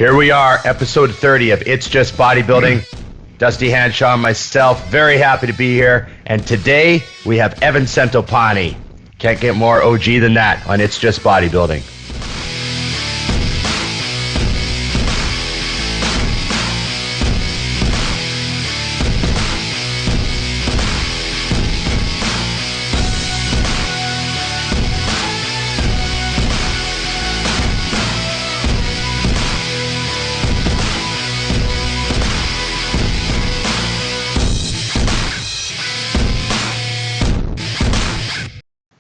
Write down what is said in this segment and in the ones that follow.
Here we are, episode 30 of It's Just Bodybuilding. Dusty HANSHAW and myself, very happy to be here. And today, we have Evan CENTOPANI. Can't get more OG than that on It's Just Bodybuilding.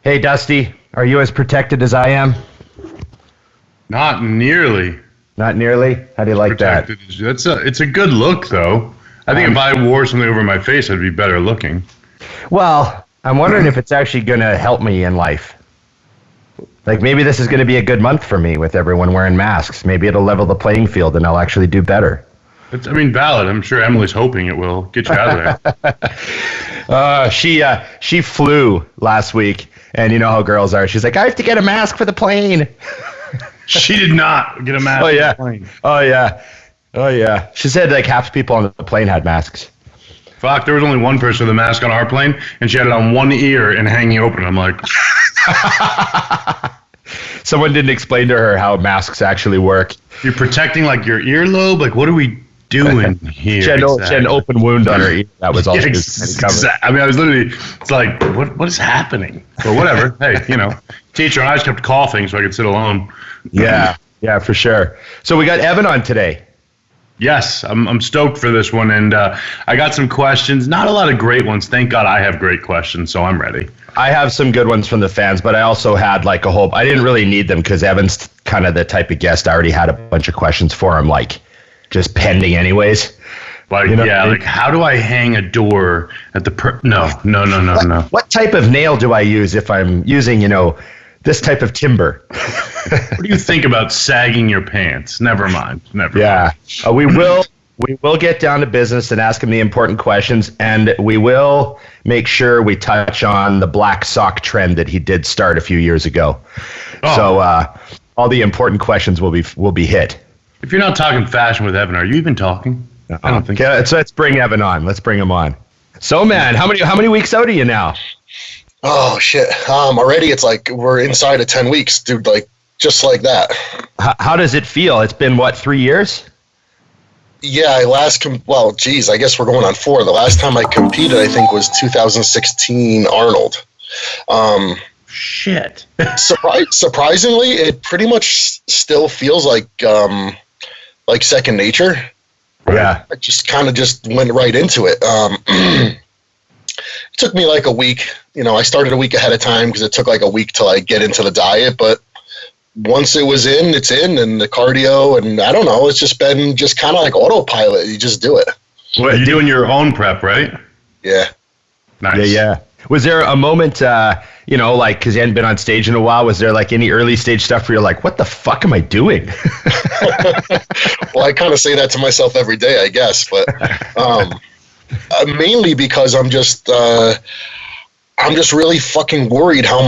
Hey, Dusty, are you as protected as I am? Not nearly. Not nearly? How do you like Protected. that? It's a good look, though. I think if I wore something over my face, I'd be better looking. Well, I'm wondering if it's actually going to help me in life. Like, maybe this is going to be a good month for me with everyone wearing masks. Maybe it'll level the playing field and I'll actually do better. Valid. I'm sure Emily's hoping it will get you out of there. She flew last week. And you know how girls are. She's like, I have to get a mask for the plane. She did not get a mask for the plane. Oh, yeah. She said like half the people on the plane had masks. Fuck, there was only one person with a mask on our plane, and she had it on one ear and hanging open. I'm like... Someone didn't explain to her how masks actually work. You're protecting like your earlobe? Like, what are we doing here? She had an open wound on her ear. That was all she was covered. I mean, I was literally, it's like, what is happening? But whatever. Hey, teacher, and I just kept coughing so I could sit alone. Yeah, for sure. So we got Evan on today. Yes, I'm stoked for this one, and I got some questions. Not a lot of great ones. Thank God I have great questions, so I'm ready. I have some good ones from the fans, but I also had like a whole... I didn't really need them because Evan's kind of the type of guest. I already had a bunch of questions for him, like just pending anyways. Like, like how do I hang a door at the... No. What type of nail do I use if I'm using, this type of timber? What do you think about sagging your pants? Never mind. We will get down to business and ask him the important questions, and we will make sure we touch on the black sock trend that he did start a few years ago. Oh. So all the important questions will be hit. If you're not talking fashion with Evan, are you even talking? I don't think so. So let's bring Evan on. Let's bring him on. So, man, how many weeks out are you now? Oh, shit. Already it's like we're inside of 10 weeks, dude, like just like that. How does it feel? It's been, 3 years? Yeah, I guess we're going on 4. The last time I competed, I think, was 2016 Arnold. Shit. Surprisingly, it pretty much still feels like second nature. Yeah. I just kind of went right into it. It took me like a week. I started a week ahead of time because it took like a week to like get into the diet. But once it was in, it's in, and the cardio, and I don't know, it's just been kind of like autopilot. You just do it. Well, you're doing your own prep, right? Yeah. Nice. Yeah. Was there a moment, because you hadn't been on stage in a while, was there like any early stage stuff where you're like, what the fuck am I doing? Well, I kind of say that to myself every day, I guess, but mainly because I'm just really fucking worried how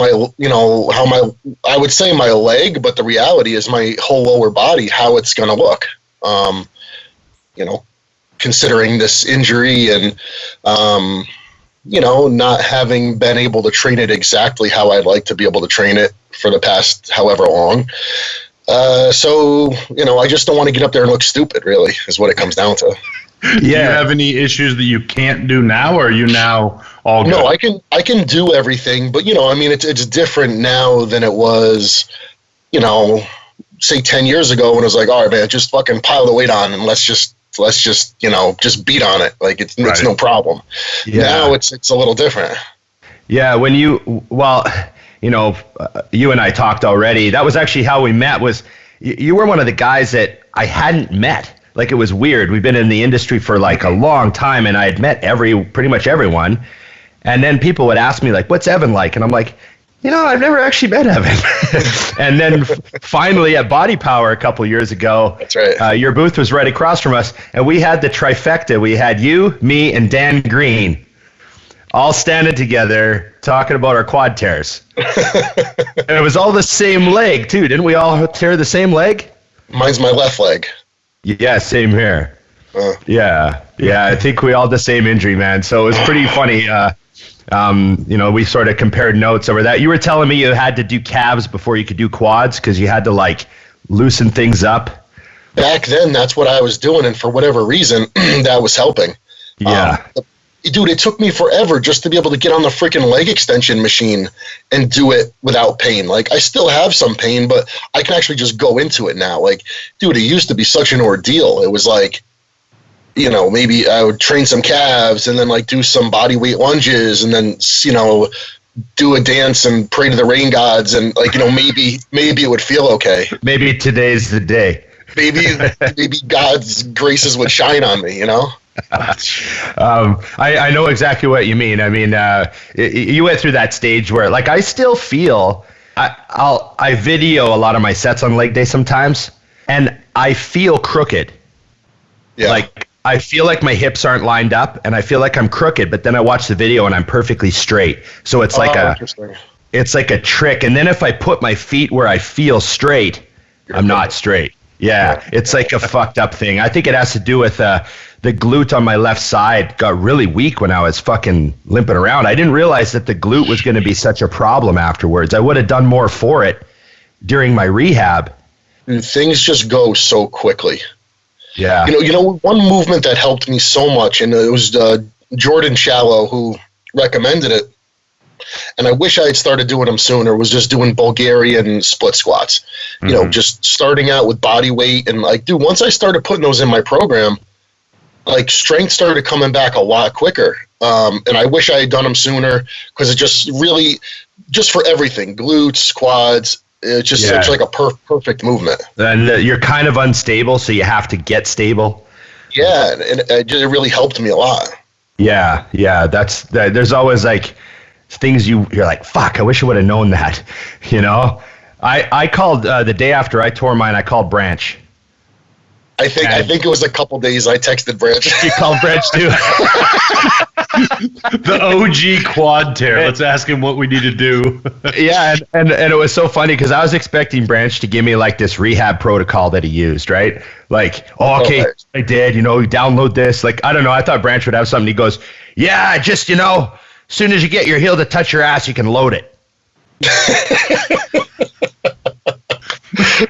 I would say my leg, but the reality is my whole lower body, how it's going to look, considering this injury and, not having been able to train it exactly how I'd like to be able to train it for the past however long. So, I just don't want to get up there and look stupid, really, is what it comes down to. Yeah. Do you have any issues that you can't do now, or are you now all good? No, I can do everything, but, it's different now than it was, say 10 years ago when it was like, all right, man, just fucking pile the weight on and let's just just beat on it. Like it's no problem. Yeah. Now it's a little different. Yeah. When you and I talked already, that was actually how we met. Was you were one of the guys that I hadn't met. Like it was weird. We've been in the industry for like a long time, and I had met pretty much everyone. And then people would ask me like, what's Evan like? And I'm like, I've never actually met Evan. And then finally at Body Power a couple years ago, that's right. Your booth was right across from us, and we had the trifecta. We had you, me, and Dan Green all standing together talking about our quad tears. And it was all the same leg, too. Didn't we all tear the same leg? Mine's my left leg. Yeah, same here. Uh, Yeah. I think we all had the same injury, man. So it was pretty funny. We sort of compared notes over that. You were telling me you had to do calves before you could do quads because you had to like loosen things up. Back then, that's what I was doing, and for whatever reason, that was helping. Yeah. Dude, it took me forever just to be able to get on the freaking leg extension machine and do it without pain. Like, I still have some pain, but I can actually just go into it now. Like, dude, it used to be such an ordeal. It was like, maybe I would train some calves and then like do some body weight lunges and then, do a dance and pray to the rain gods and like, maybe it would feel okay. Maybe today's the day. Maybe God's graces would shine on me, I know exactly what you mean. I mean, you went through that stage where, like, I still feel I video a lot of my sets on leg day sometimes, and I feel crooked. Yeah. Like I feel like my hips aren't lined up, and I feel like I'm crooked. But then I watch the video, and I'm perfectly straight. So it's like it's like a trick. And then if I put my feet where I feel straight, I'm not straight. Yeah, it's like a fucked up thing. I think it has to do with the glute on my left side got really weak when I was fucking limping around. I didn't realize that the glute was going to be such a problem afterwards. I would have done more for it during my rehab. And things just go so quickly. Yeah. One movement that helped me so much, and it was Jordan Shallow who recommended it, and I wish I had started doing them sooner, was just doing Bulgarian split squats. Just starting out with body weight. And like, dude, once I started putting those in my program, like strength started coming back a lot quicker. And I wish I had done them sooner because it just really, just for everything, glutes, quads, it's just such like a perfect movement. And you're kind of unstable, so you have to get stable. Yeah, and it really helped me a lot. Yeah, there's always like things you're like, fuck, I wish I would have known that. I called the day after I tore mine, I called Branch. I think it was a couple days I texted Branch. You called Branch too? The OG quad tear. Let's ask him what we need to do. Yeah, and it was so funny because I was expecting Branch to give me like this rehab protocol that he used, right? Like, okay, I did, you download this. Like, I don't know, I thought Branch would have something. He goes, yeah, just, as soon as you get your heel to touch your ass, you can load it.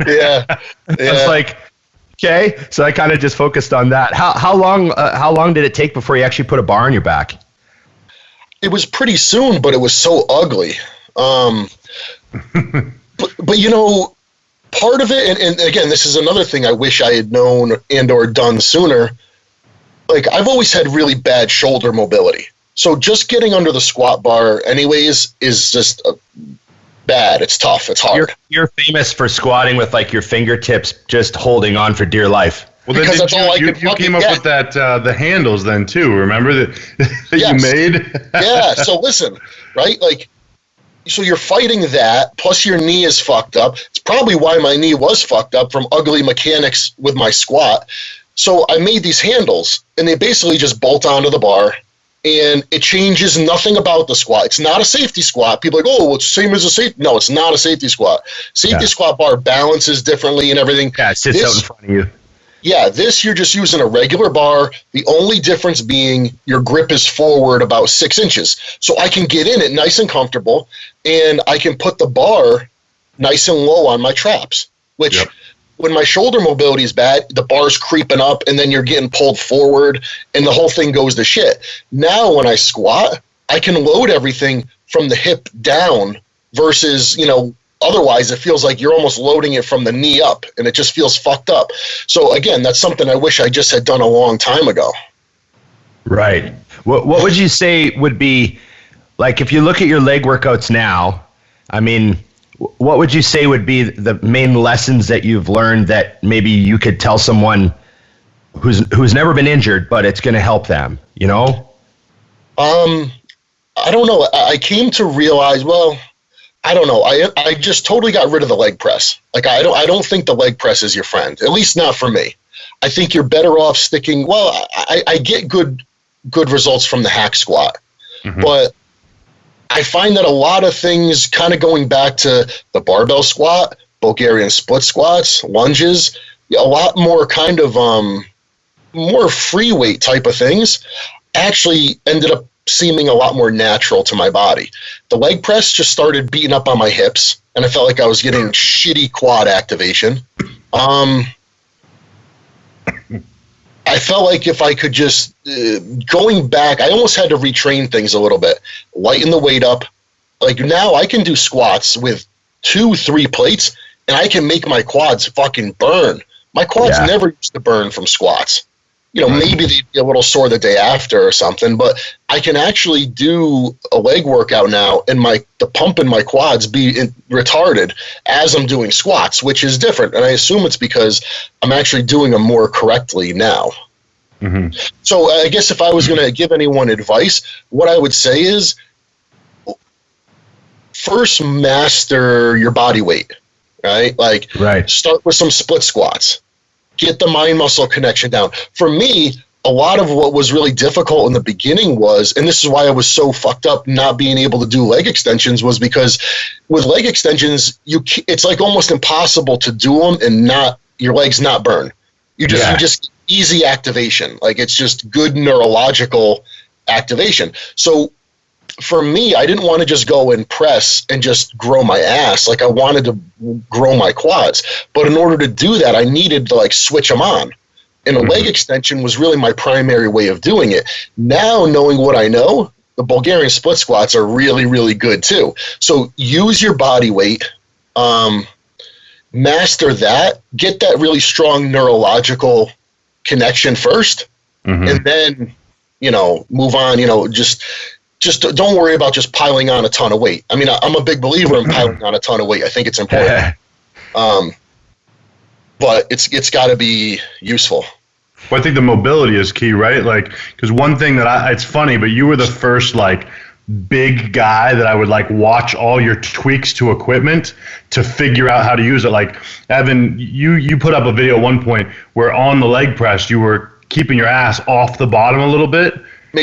Yeah. I was like, okay. So I kind of just focused on that. How long did it take before you actually put a bar on your back? It was pretty soon, but it was so ugly. But part of it, and again, this is another thing I wish I had known and or done sooner. Like, I've always had really bad shoulder mobility. So just getting under the squat bar anyways is just bad. It's tough. It's hard. You're famous for squatting with like your fingertips just holding on for dear life. Well, then you came up with that the handles then too. Remember that you made? Yeah. So listen, right? Like, so you're fighting that. Plus your knee is fucked up. It's probably why my knee was fucked up from ugly mechanics with my squat. So I made these handles, and they basically just bolt onto the bar. And it changes nothing about the squat. It's not a safety squat. People are like, oh, well, it's the same as a safety. No, it's not a safety squat. Safety squat bar balances differently and everything. Yeah, it sits out in front of you. Yeah, this you're just using a regular bar. The only difference being your grip is forward about 6 inches. So I can get in it nice and comfortable, and I can put the bar nice and low on my traps, which when my shoulder mobility is bad, the bar's creeping up, and then you're getting pulled forward, and the whole thing goes to shit. Now when I squat, I can load everything from the hip down versus, otherwise it feels like you're almost loading it from the knee up, and it just feels fucked up. So again, that's something I wish I just had done a long time ago. Right. What would you say would be, like, if you look at your leg workouts now, I mean, what would you say would be the main lessons that you've learned that maybe you could tell someone who's never been injured, but it's going to help them, I don't know. I came to realize, I don't know. I just totally got rid of the leg press. Like, I don't think the leg press is your friend, at least not for me. I think you're better off sticking. Well, I get good results from the hack squat, but I find that a lot of things, kind of going back to the barbell squat, Bulgarian split squats, lunges, a lot more kind of more free weight type of things actually ended up seeming a lot more natural to my body. The leg press just started beating up on my hips, and I felt like I was getting shitty quad activation. I felt like if I could just, going back, I almost had to retrain things a little bit, lighten the weight up. Like now I can do squats with 2-3 plates, and I can make my quads fucking burn. My quads never used to burn from squats. You know, maybe they'd be a little sore the day after or something, but I can actually do a leg workout now and the pump in my quads be retarded as I'm doing squats, which is different. And I assume it's because I'm actually doing them more correctly now. Mm-hmm. So I guess if I was going to give anyone advice, what I would say is first master your body weight, right? Like start with some split squats. Get the mind-muscle connection down. For me, a lot of what was really difficult in the beginning was, and this is why I was so fucked up not being able to do leg extensions, was because with leg extensions, it's like almost impossible to do them and your legs not burn. You just easy activation. Like it's just good neurological activation. So for me, I didn't want to just go and press and just grow my ass. Like I wanted to grow my quads. But in order to do that, I needed to like switch them on. And a leg extension was really my primary way of doing it. Now, knowing what I know, the Bulgarian split squats are really, really good too. So use your body weight, master that, get that really strong neurological connection first, and then, move on, just don't worry about just piling on a ton of weight. I mean, I'm a big believer in piling on a ton of weight. I think it's important. But it's got to be useful. Well, I think the mobility is key, right? Like, because one thing that it's funny, but you were the first like big guy that I would like watch all your tweaks to equipment to figure out how to use it. Like, Evan, you put up a video at one point where on the leg press, you were keeping your ass off the bottom a little bit.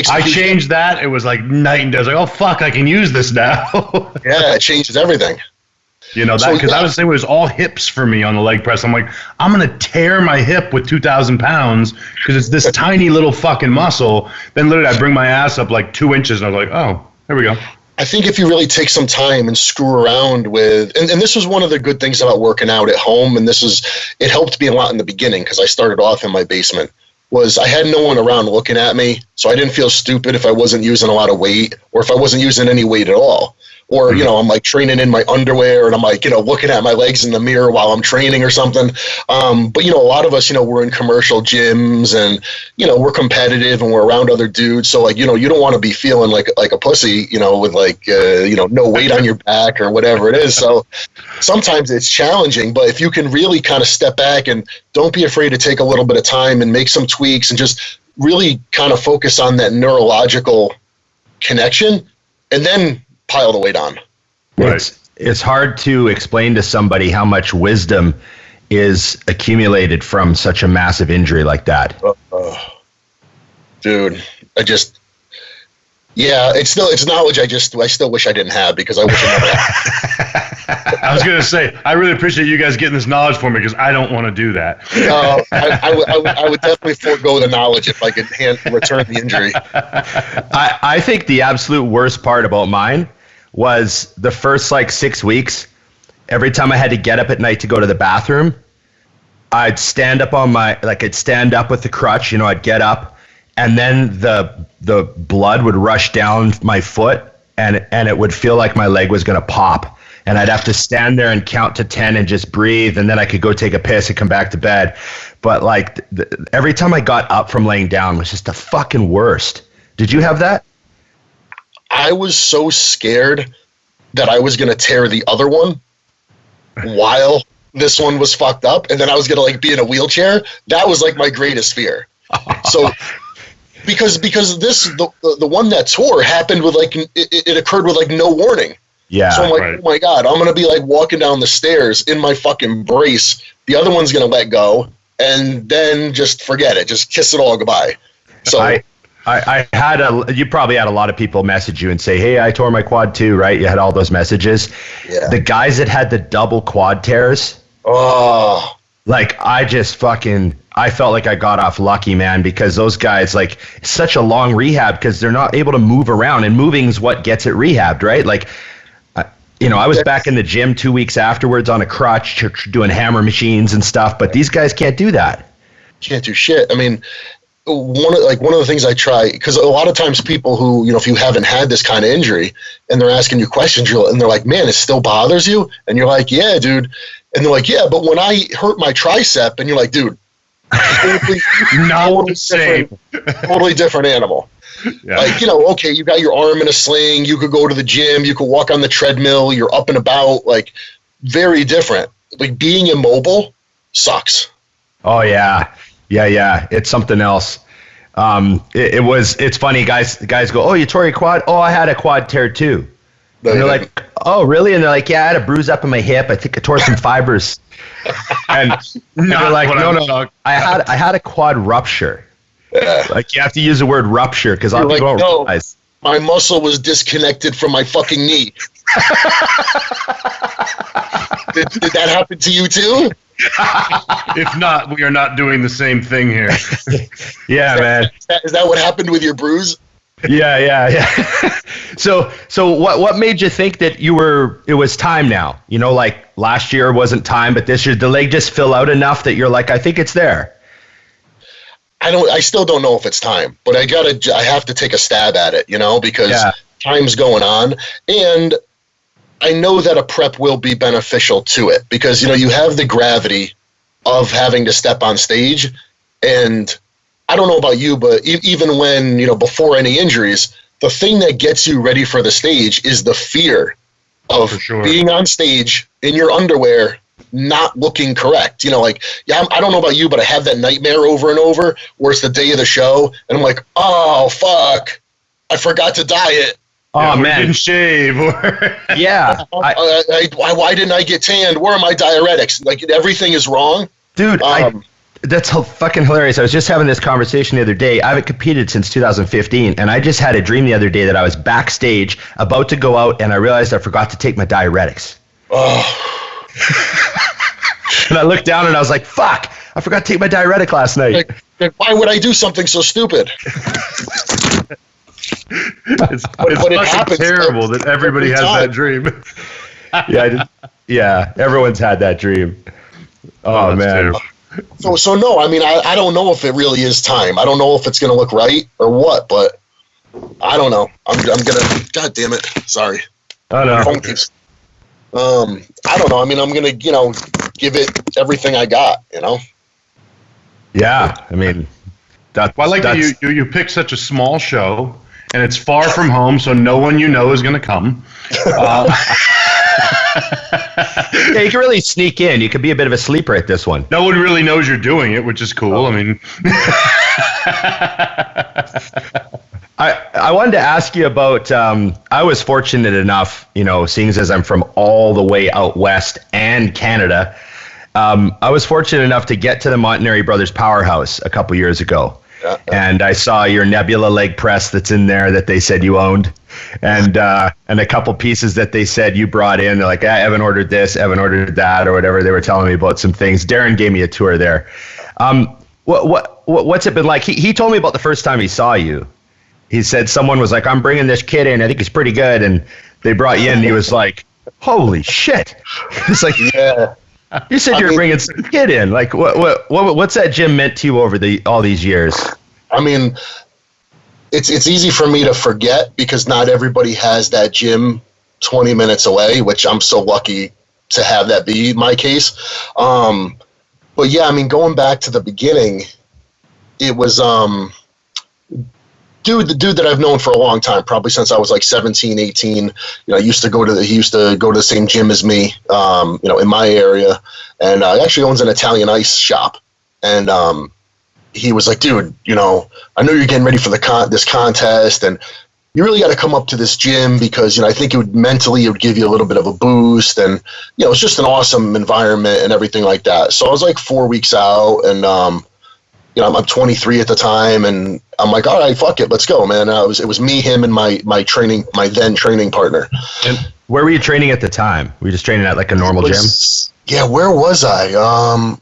I changed that. It was like night and day. I was like, oh, fuck, I can use this now. Yeah, it changes everything. Because I was saying it was all hips for me on the leg press. I'm like, I'm going to tear my hip with 2,000 pounds because it's this tiny little fucking muscle. Then literally I bring my ass up like 2 inches and I was like, oh, there we go. I think if you really take some time and screw around with, and this was one of the good things about working out at home, and it helped me a lot in the beginning because I started off in my basement, was I had no one around looking at me, so I didn't feel stupid if I wasn't using a lot of weight or if I wasn't using any weight at all. Or, I'm like training in my underwear and I'm like, looking at my legs in the mirror while I'm training or something. But, a lot of us, we're in commercial gyms and, we're competitive and we're around other dudes. So like, you don't want to be feeling like a pussy, with like, no weight on your back or whatever it is. So sometimes it's challenging, but if you can really kind of step back and don't be afraid to take a little bit of time and make some tweaks and just really kind of focus on that neurological connection and then pile the weight on. Right. It's hard to explain to somebody how much wisdom is accumulated from such a massive injury like that. Dude, it's knowledge I still wish I didn't have because I wish I never had. I was going to say, I really appreciate you guys getting this knowledge for me because I don't want to do that. No, I would definitely forego the knowledge if I could return the injury. I think the absolute worst part about mine was the first 6 weeks. Every time I had to get up at night to go to the bathroom, I'd stand up I'd stand up with the crutch, I'd get up and then the blood would rush down my foot and it would feel like my leg was going to pop. And I'd have to stand there and count to 10 and just breathe. And then I could go take a piss and come back to bed. But every time I got up from laying down was just the fucking worst. Did you have that? I was so scared that I was going to tear the other one while this one was fucked up. And then I was going to be in a wheelchair. That was my greatest fear. So because the one that tore happened with it occurred with no warning. Yeah. So I'm like, Oh my God, I'm going to be walking down the stairs in my fucking brace. The other one's going to let go and then just forget it. Just kiss it all goodbye. So I had you probably had a lot of people message you and say, hey, I tore my quad too, right? You had all those messages. Yeah. The guys that had the double quad tears. Oh. Like, I felt like I got off lucky, man, because those guys, like, such a long rehab because they're not able to move around, and moving's what gets it rehabbed, right? Like, I was back in the gym 2 weeks afterwards on a crutch doing hammer machines and stuff, but these guys can't do that. Can't do shit. I mean, one of the things I try, because a lot of times people who, if you haven't had this kind of injury and they're asking you questions and they're like, man, it still bothers you? And you're like, yeah, dude. And they're like, yeah, but when I hurt my tricep, and you're like, dude, totally different animal. Yeah. Like, okay, you got your arm in a sling, you could go to the gym, you could walk on the treadmill, you're up and about, like, very different. Like, being immobile sucks. Oh, yeah. Yeah. It's something else. It's funny, guys go, oh, you tore your quad? Oh, I had a quad tear too. And they're like, oh, really? And they're like, yeah, I had a bruise up in my hip. I think I tore some fibers. And they're like, no, I had a quad rupture. Yeah. Like, you have to use the word rupture because people don't realize. My muscle was disconnected from my fucking knee. Did that happen to you too? If not, we are not doing the same thing here. Yeah, man. Is that what happened with your bruise? Yeah. So what made you think that it was time now? Like last year wasn't time, but this year the leg just fill out enough that you're like, I think it's there. I still don't know if it's time, but I have to take a stab at it, because time's going on, and I know that a prep will be beneficial to it because, you have the gravity of having to step on stage. And I don't know about you, but even when, before any injuries, the thing that gets you ready for the stage is the fear of being on stage in your underwear, not looking correct. I don't know about you, but I have that nightmare over and over where it's the day of the show and I'm like, oh, fuck, I forgot to diet. Oh, man. Didn't shave. Yeah. Why didn't I get tanned? Where are my diuretics? Like, everything is wrong. Dude, that's fucking hilarious. I was just having this conversation the other day. I haven't competed since 2015, and I just had a dream the other day that I was backstage about to go out, and I realized I forgot to take my diuretics. Oh. And I looked down, and I was like, fuck, I forgot to take my diuretic last night. Like, why would I do something so stupid? It's fucking terrible that everybody has that dream. Yeah, everyone's had that dream. Oh man. So no, I mean, I don't know if it really is time. I don't know if it's going to look right or what, but I don't know. I'm gonna. God damn it! Sorry. Oh no. Phone keeps. I don't know. I mean, I'm gonna give it everything I got. Yeah, I mean, I like that you pick such a small show. And it's far from home, so no one is going to come. Yeah, you can really sneak in. You could be a bit of a sleeper at this one. No one really knows you're doing it, which is cool. I mean, I wanted to ask you about. I was fortunate enough, seeing as I'm from all the way out west and Canada. I was fortunate enough to get to the Montanari Brothers Powerhouse a couple years ago. And I saw your Nebula leg press that's in there that they said you owned, and a couple pieces that they said you brought in. They're like, Evan ordered this, Evan ordered that, or whatever. They were telling me about some things. Darren gave me a tour there. What's it been like? He told me about the first time he saw you. He said someone was like, I'm bringing this kid in. I think he's pretty good. And they brought you in, and he was like, holy shit. It's like, yeah. You said you were bringing some kid in. Like, what's that gym meant to you over all these years? I mean, it's easy for me to forget because not everybody has that gym 20 minutes away, which I'm so lucky to have that be my case. But yeah, I mean, going back to the beginning, it was the dude that I've known for a long time, probably since I was like 17, 18. He used to go to the same gym as me, in my area, and he actually owns an Italian ice shop. And he was like, dude, I know you're getting ready for this contest, and you really got to come up to this gym because I think it would give you a little bit of a boost, and it's just an awesome environment and everything like that. So I was like 4 weeks out, and I'm 23 at the time, and I'm like, all right, fuck it, let's go, man. And it was me, him, and my then training partner. And where were you training at the time? Were you just training at like a normal gym? Yeah, where was I?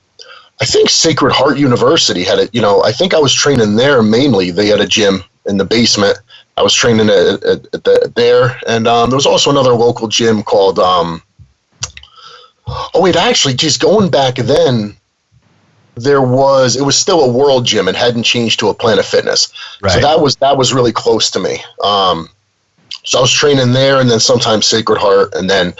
I think Sacred Heart University had it. I think I was training there mainly. They had a gym in the basement. I was training there, and there was also another local gym called. Just going back then, it was still a World Gym. It hadn't changed to a Planet Fitness, right. So that was really close to me. So I was training there, and then sometimes Sacred Heart, and then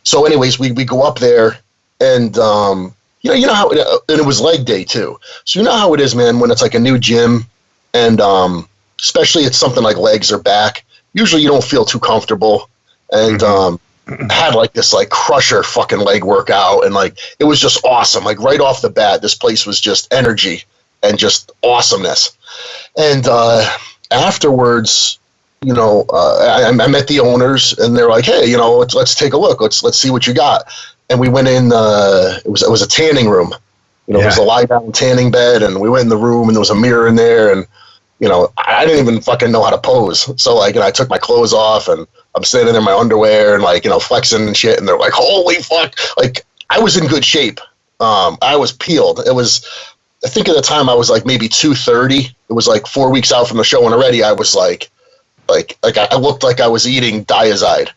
so anyways, we go up there, and you know how and it was leg day too. So you know how it is, man, when it's like a new gym, and especially it's something like legs or back. Usually you don't feel too comfortable, and had like this like crusher fucking leg workout, and like it was just awesome. Like right off the bat, this place was just energy and just awesomeness. And afterwards, I met the owners, and they're like, "Hey, let's take a look. Let's see what you got." And we went in. It was a tanning room. It was a lie down tanning bed, and we went in the room, and there was a mirror in there, and I didn't even fucking know how to pose. So like, I took my clothes off, and I'm standing there in my underwear and like, flexing and shit. And they're like, holy fuck. Like I was in good shape. I was peeled. I think at the time I was like maybe 230. It was like 4 weeks out from the show, and already I was like I looked like I was eating Diazide.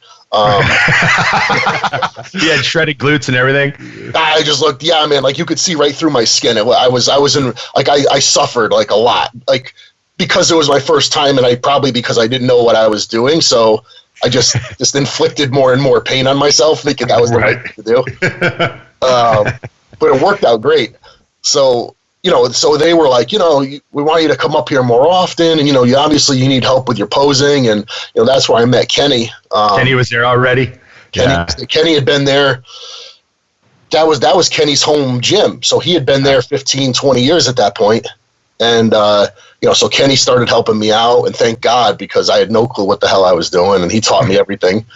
You had shredded glutes and everything. I just looked, yeah, man. Like you could see right through my skin. I was in like, I suffered like a lot, like because it was my first time, and because I didn't know what I was doing. So I just inflicted more and more pain on myself, thinking that was the right thing to do. But it worked out great. So, so they were like, we want you to come up here more often. And, you need help with your posing. And, that's where I met Kenny. Kenny was there already? Kenny had been there. That was Kenny's home gym. So he had been there 15, 20 years at that point. And, so Kenny started helping me out, and thank God, because I had no clue what the hell I was doing, and he taught me everything.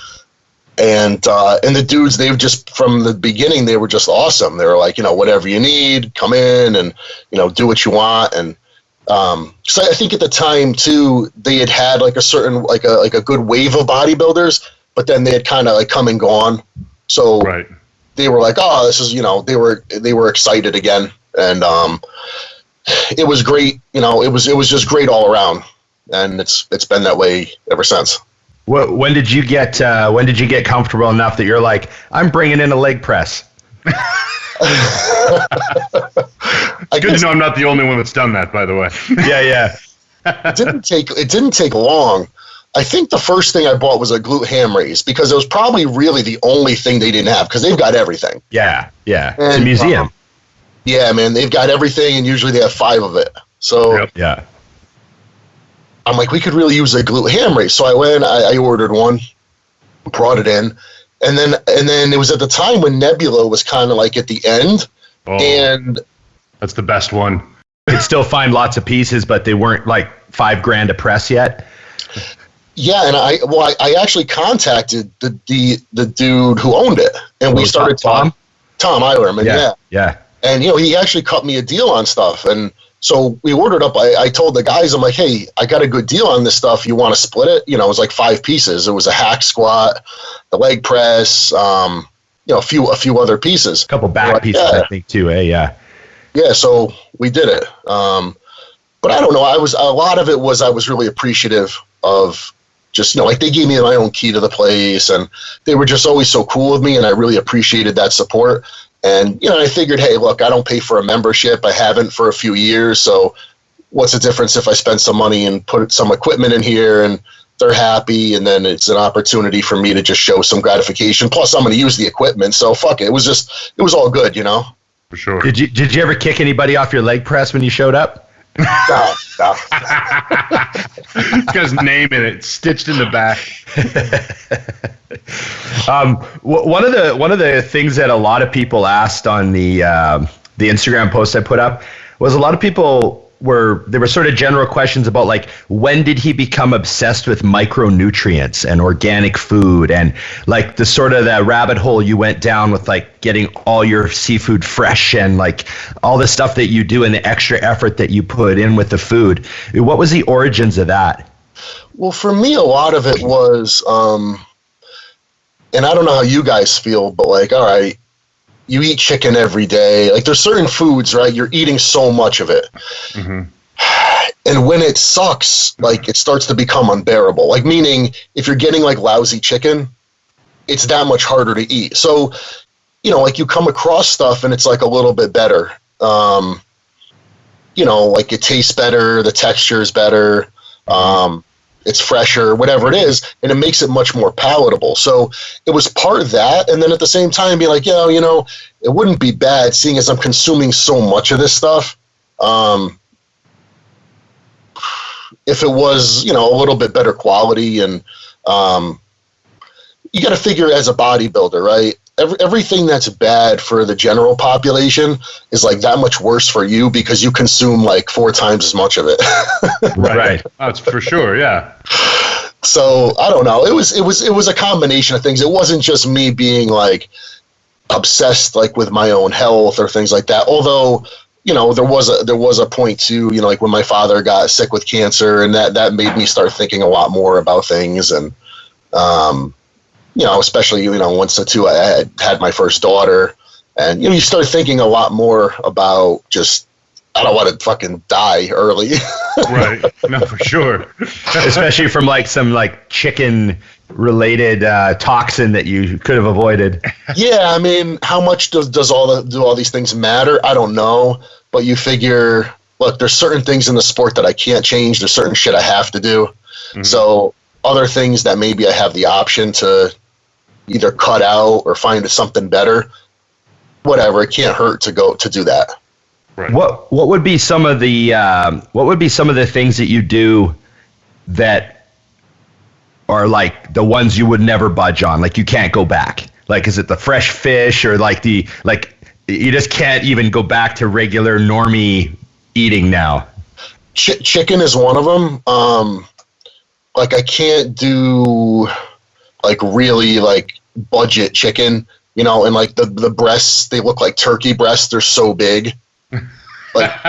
And the dudes, they've just, from the beginning, they were just awesome. They were like, whatever you need, come in and, do what you want. And so I think at the time too, they had like a certain, like a good wave of bodybuilders, but then they had kind of like come and gone. So they were like, oh, this is, they were excited again. And it was great. It was just great all around. And it's been that way ever since. When did you get comfortable enough that you're like, I'm bringing in a leg press? Good to know I'm not the only one that's done that, by the way. Yeah. It didn't take long. I think the first thing I bought was a glute ham raise, because it was probably really the only thing they didn't have, because they've got everything. Yeah. It's a museum. Yeah, man, they've got everything, and usually they have 5 of it. So yeah. I'm like, we could really use a glute ham raise. So I went, I ordered one, brought it in, and then it was at the time when Nebula was kind of like at the end, and that's the best one. You'd still find lots of pieces, but they weren't like $5,000 a press yet. Yeah, and I actually contacted the dude who owned it, and we started talking. Tom Eilerman, yeah. And he actually cut me a deal on stuff, and so we ordered up. I told the guys, I'm like, hey, I got a good deal on this stuff. You want to split it? It was like 5 pieces. It was a hack squat, the leg press, a few other pieces. A couple back pieces, I think, too. Yeah. Yeah. So we did it. But I don't know. I was really appreciative of just, like they gave me my own key to the place, and they were just always so cool with me, and I really appreciated that support. And, I figured, hey, look, I don't pay for a membership. I haven't for a few years. So what's the difference if I spend some money and put some equipment in here and they're happy, and then it's an opportunity for me to just show some gratification. Plus, I'm going to use the equipment. So fuck it. It was all good, For sure. Did you ever kick anybody off your leg press when you showed up? No. This guy's name in it, stitched in the back. One of the things that a lot of people asked on the Instagram post I put up was, a lot of people there were sort of general questions about, like, when did he become obsessed with micronutrients and organic food, and like the sort of that rabbit hole you went down with, like, getting all your seafood fresh and like all the stuff that you do and the extra effort that you put in with the food. What was the origins of that? Well, for me, a lot of it was, and I don't know how you guys feel, but like, all right, you eat chicken every day. Like there's certain foods, right? You're eating so much of it. Mm-hmm. And when it sucks, like it starts to become unbearable. Like meaning if you're getting like lousy chicken, it's that much harder to eat. So, like you come across stuff and it's like a little bit better. Like it tastes better, the texture is better, it's fresher, whatever it is, and it makes it much more palatable. So it was part of that, and then at the same time being like, it wouldn't be bad seeing as I'm consuming so much of this stuff. If it was, a little bit better quality, and you got to figure as a bodybuilder, right? Everything that's bad for the general population is like that much worse for you because you consume like 4 times as much of it. Right. That's for sure. Yeah. So I don't know. It was a combination of things. It wasn't just me being like obsessed like with my own health or things like that. Although, there was a point too, like when my father got sick with cancer, and that made me start thinking a lot more about things. And, especially, once I had my first daughter, and, you start thinking a lot more about just, I don't want to fucking die early. Right. No, for sure. Especially from like some like chicken related toxin that you could have avoided. Yeah, I mean, how much do all these things matter? I don't know, but you figure, look, there's certain things in the sport that I can't change. There's certain shit I have to do. Mm-hmm. So other things that maybe I have the option to either cut out or find something better, whatever. It can't hurt to do that. Right. What would be some of the things that you do that are like the ones you would never budge on? Like you can't go back. Like is it the fresh fish or like you just can't even go back to regular normie eating now? Chicken is one of them. Like I can't do like really like budget chicken, and like the breasts, they look like turkey breasts. They're so big. Like,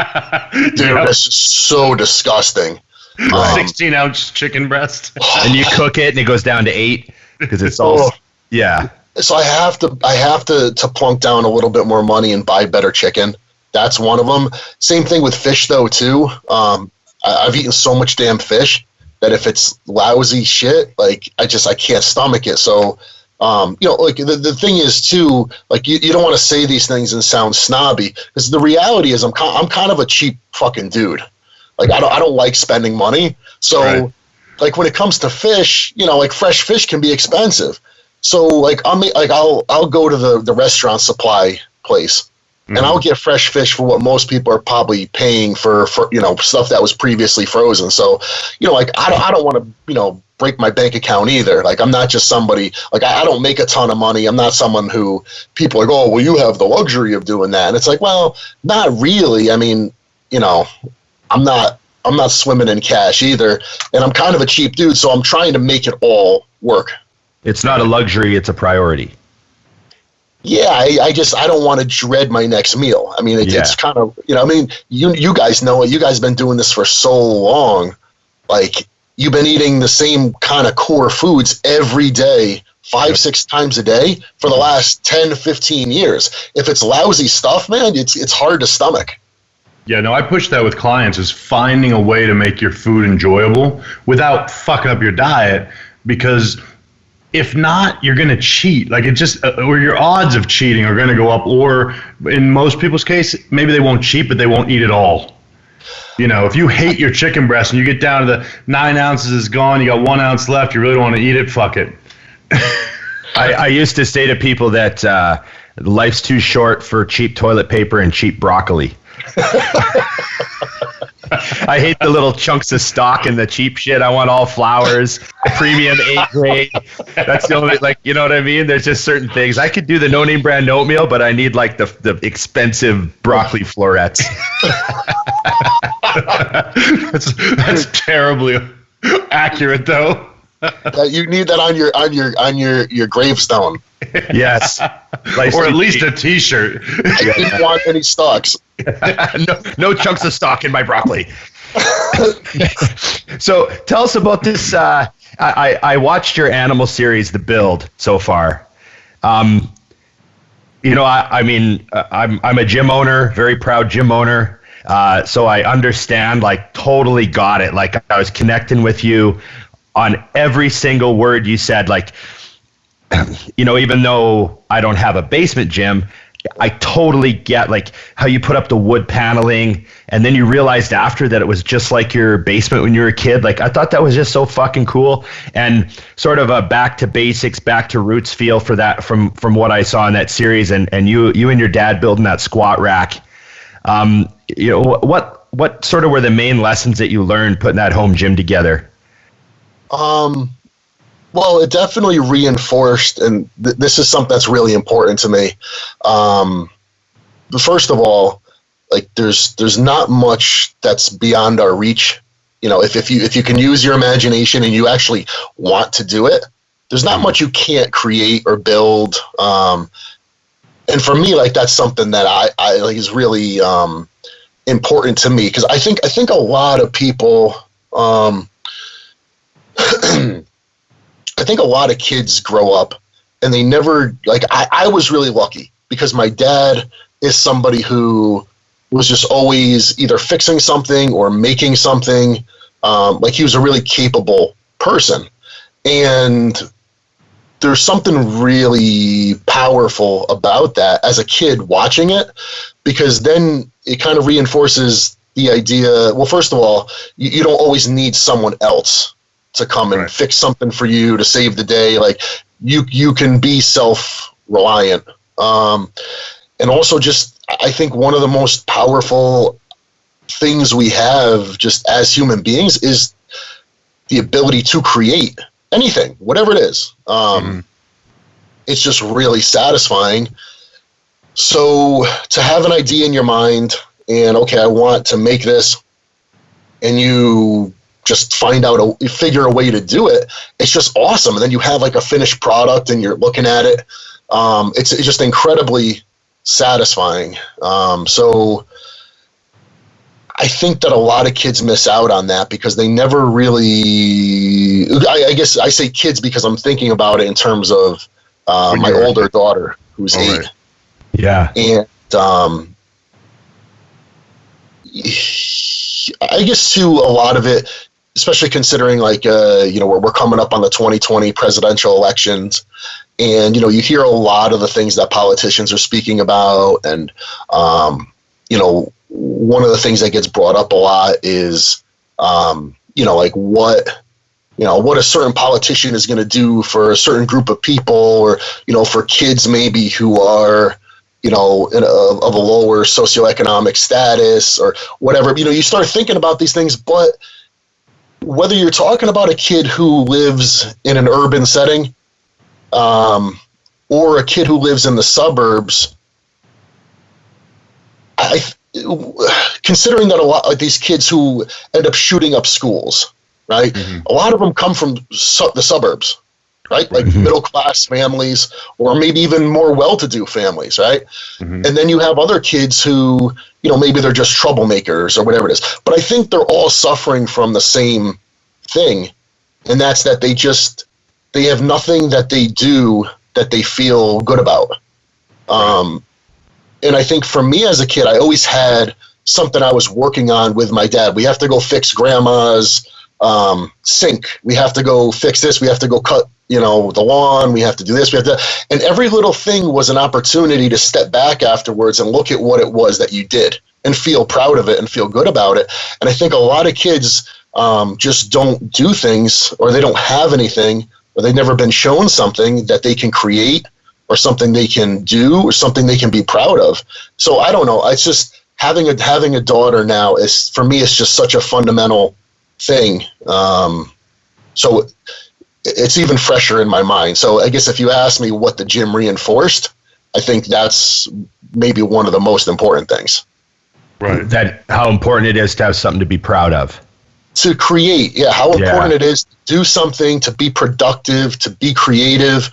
dude, it's just so disgusting. 16-ounce chicken breast. And you cook it and it goes down to 8 because it's all, yeah. So I have to plunk down a little bit more money and buy better chicken. That's one of them. Same thing with fish though too. I've eaten so much damn fish that if it's lousy shit, like I can't stomach it. So, like the thing is too, like you don't want to say these things and sound snobby, because the reality is I'm kind of a cheap fucking dude. Like I don't like spending money. So right. Like when it comes to fish, like fresh fish can be expensive. So like I'll go to the restaurant supply place. Mm-hmm. And I'll get fresh fish for what most people are probably paying for stuff that was previously frozen. So, like I don't want to, break my bank account either. Like I'm not just somebody, like I don't make a ton of money. I'm not someone who people are like, oh, well, you have the luxury of doing that. And it's like, well, not really. I mean, I'm not swimming in cash either. And I'm kind of a cheap dude. So I'm trying to make it all work. It's not a luxury. It's a priority. Yeah, I don't want to dread my next meal. I mean, it's kind of, you guys know it. You guys have been doing this for so long. Like, you've been eating the same kind of core foods every day, 5-6 times a day for the last 10, 15 years. If it's lousy stuff, man, it's hard to stomach. Yeah, no, I push that with clients, is finding a way to make your food enjoyable without fucking up your diet, because if not, you're going to cheat. Like it just, or your odds of cheating are going to go up, or in most people's case, maybe they won't cheat, but they won't eat it all. If you hate your chicken breast and you get down to the 9 ounces is gone, you got 1 ounce left, you really don't want to eat it, fuck it. I used to say to people that life's too short for cheap toilet paper and cheap broccoli. I hate the little chunks of stock and the cheap shit. I want all flours, premium 8 grade. That's the only, like, you know what I mean? There's just certain things. I could do the no-name brand oatmeal, but I need like the expensive broccoli florets. That's terribly accurate, though. You need that on your gravestone. Yes, or at least a T-shirt. I didn't want any stocks. No chunks of stock in my broccoli. So tell us about this. I watched your animal series, The Build, so far. I mean, I'm a gym owner, very proud gym owner. So I understand, like, totally got it. Like, I was connecting with you on every single word you said. Like, even though I don't have a basement gym, I totally get, like, how you put up the wood paneling, and then you realized after that it was just like your basement when you were a kid. Like, I thought that was just so fucking cool, and sort of a back to basics, back to roots feel for that from what I saw in that series, and you and your dad building that squat rack. What sort of were the main lessons that you learned putting that home gym together? Well, it definitely reinforced, and this is something that's really important to me. First of all, like, there's not much that's beyond our reach. If you can use your imagination and you actually want to do it, there's not much you can't create or build. And for me, like, that's something that I like is really important to me, because I think a lot of people. I think a lot of kids grow up and they never, like, I was really lucky because my dad is somebody who was just always either fixing something or making something. Like, he was a really capable person. And there's something really powerful about that as a kid watching it, because then it kind of reinforces the idea. Well, first of all, you don't always need someone else to come and fix something for you to save the day. Like, you can be self-reliant. And also, just, I think one of the most powerful things we have just as human beings is the ability to create anything, whatever it is. It's just really satisfying. So to have an idea in your mind and, okay, I want to make this, and you just figure a way to do it, it's just awesome. And then you have, like, a finished product and you're looking at it. It's just incredibly satisfying. So I think that a lot of kids miss out on that because they never really, I guess I say kids because I'm thinking about it in terms of my older daughter who's 8. Right. Yeah. And I guess too, a lot of it, especially considering, like, we're coming up on the 2020 presidential elections, and, you hear a lot of the things that politicians are speaking about. And, one of the things that gets brought up a lot is, like what a certain politician is going to do for a certain group of people, or, for kids maybe who are, of a lower socioeconomic status or whatever. You start thinking about these things, but whether you're talking about a kid who lives in an urban setting, or a kid who lives in the suburbs, considering that a lot of these kids who end up shooting up schools, right? Mm-hmm. A lot of them come from the suburbs, right? Like middle-class families, or maybe even more well-to-do families, right? Mm-hmm. And then you have other kids who, maybe they're just troublemakers or whatever it is. But I think they're all suffering from the same thing, and that's that they have nothing that they do that they feel good about. And I think for me as a kid, I always had something I was working on with my dad. We have to go fix grandma's sink. We have to go fix this. We have to go cut, the lawn. We have to do this. And every little thing was an opportunity to step back afterwards and look at what it was that you did and feel proud of it and feel good about it. And I think a lot of kids just don't do things, or they don't have anything, or they've never been shown something that they can create, or something they can do, or something they can be proud of. So I don't know. It's just having a daughter now is, for me, it's just such a fundamental thing. So it's even fresher in my mind. So I guess if you ask me what the gym reinforced, I think that's maybe one of the most important things. Right. That how important it is to have something to be proud of. To create, how important it is to do something, to be productive, to be creative,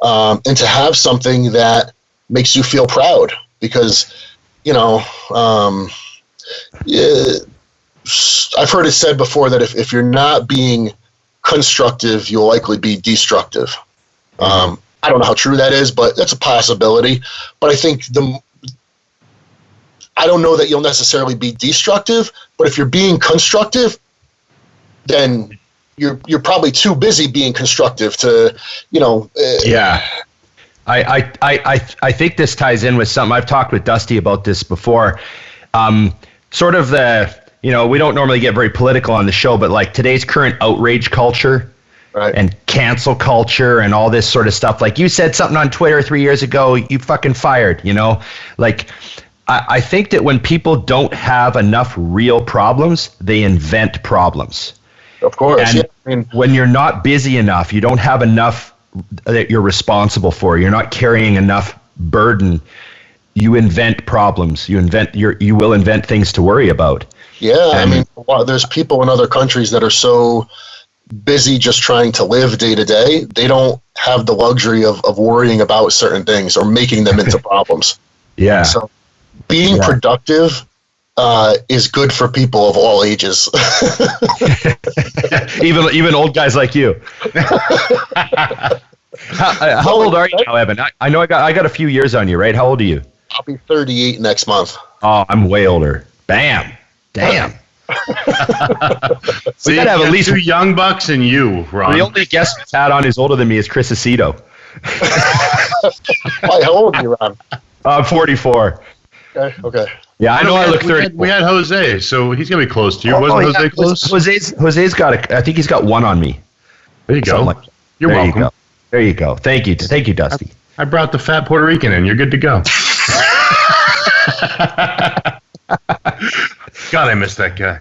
and to have something that makes you feel proud. Because, I've heard it said before that if you're not being constructive, you'll likely be destructive. I don't know how true that is, but that's a possibility. But I think I don't know that you'll necessarily be destructive, but if you're being constructive, then you're probably too busy being constructive to, Yeah. I think this ties in with something. I've talked with Dusty about this before. Sort of we don't normally get very political on the show, but like today's current outrage culture, right, and cancel culture and all this sort of stuff. Like you said something on Twitter 3 years ago, you fucking fired, like I think that when people don't have enough real problems, they invent problems. Of course. And when you're not busy enough, you don't have enough that you're responsible for, you're not carrying enough burden, you invent problems. You will invent things to worry about. Yeah, there's people in other countries that are so busy just trying to live day to day, they don't have the luxury of worrying about certain things or making them into problems. Yeah. So being productive is good for people of all ages. even old guys like you. How old are you now, Evan? I know I got a few years on you, right? How old are you? I'll be 38 next month. Oh, I'm way older. Bam. Damn. We gotta have at least 2 young bucks and you, Ron. The only guest that's had on who's older than me is Chris Aceto. How old are you, Ron? I'm 44. Okay. Yeah, I know I look 30. We had Jose, so he's gonna be close to you. Wasn't Jose close? Jose's got I think he's got one on me. There you go. You're welcome. There you go. Thank you, Dusty. I brought the fat Puerto Rican in. You're good to go. God, I miss that guy.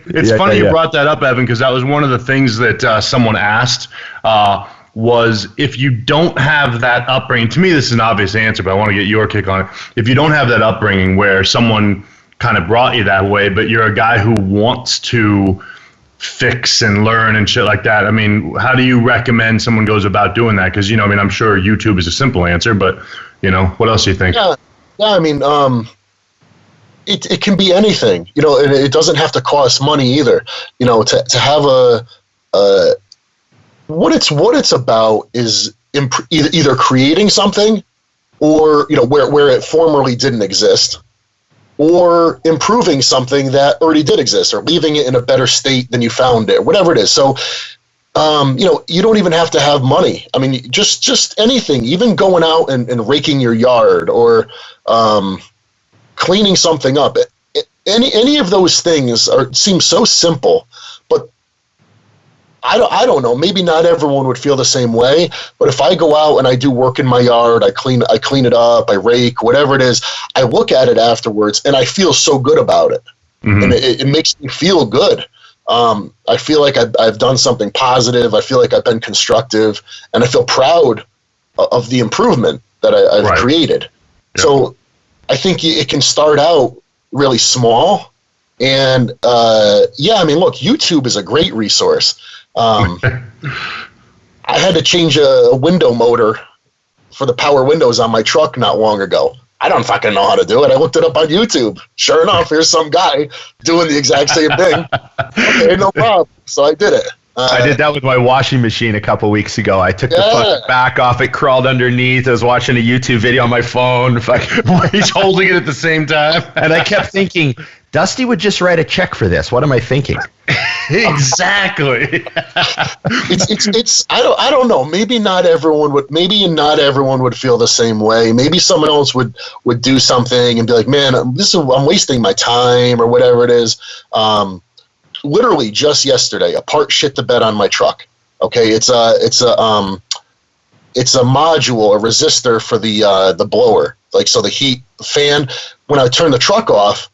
It's funny you brought that up, Evan, because that was one of the things that someone asked was if you don't have that upbringing. To me, this is an obvious answer, but I want to get your kick on it. If you don't have that upbringing where someone kind of brought you that way, but you're a guy who wants to fix and learn and shit like that, how do you recommend someone goes about doing that? Because, I'm sure YouTube is a simple answer, but, what else do you think? Yeah, it can be anything, and it doesn't have to cost money either. To have what it's about is either creating something or, where it formerly didn't exist, or improving something that already did exist, or leaving it in a better state than you found it, whatever it is. So, you don't even have to have money. Just anything, even going out and raking your yard or cleaning something up. Any of those things seem so simple, but I don't know. Maybe not everyone would feel the same way. But if I go out and I do work in my yard, I clean it up, I rake, whatever it is, I look at it afterwards and I feel so good about it, and it makes me feel good. I feel like I've done something positive. I feel like I've been constructive, and I feel proud of the improvement that I've created. Yep. So I think it can start out really small. And, look, YouTube is a great resource. I had to change a window motor for the power windows on my truck not long ago. I don't fucking know how to do it. I looked it up on YouTube. Sure enough, here's some guy doing the exact same thing. Okay, no problem. So I did it. I did that with my washing machine a couple weeks ago. I took the fucking back off. It crawled underneath. I was watching a YouTube video on my phone. He's holding it at the same time. And I kept thinking, Dusty would just write a check for this. What am I thinking? Exactly. It's I don't know. Maybe not everyone would feel the same way. Maybe someone else would do something and be like, man, I'm wasting my time or whatever it is. Literally just yesterday, a part shit the bed on my truck. Okay, it's a module, a resistor for the blower. So the heat fan. When I turned the truck off,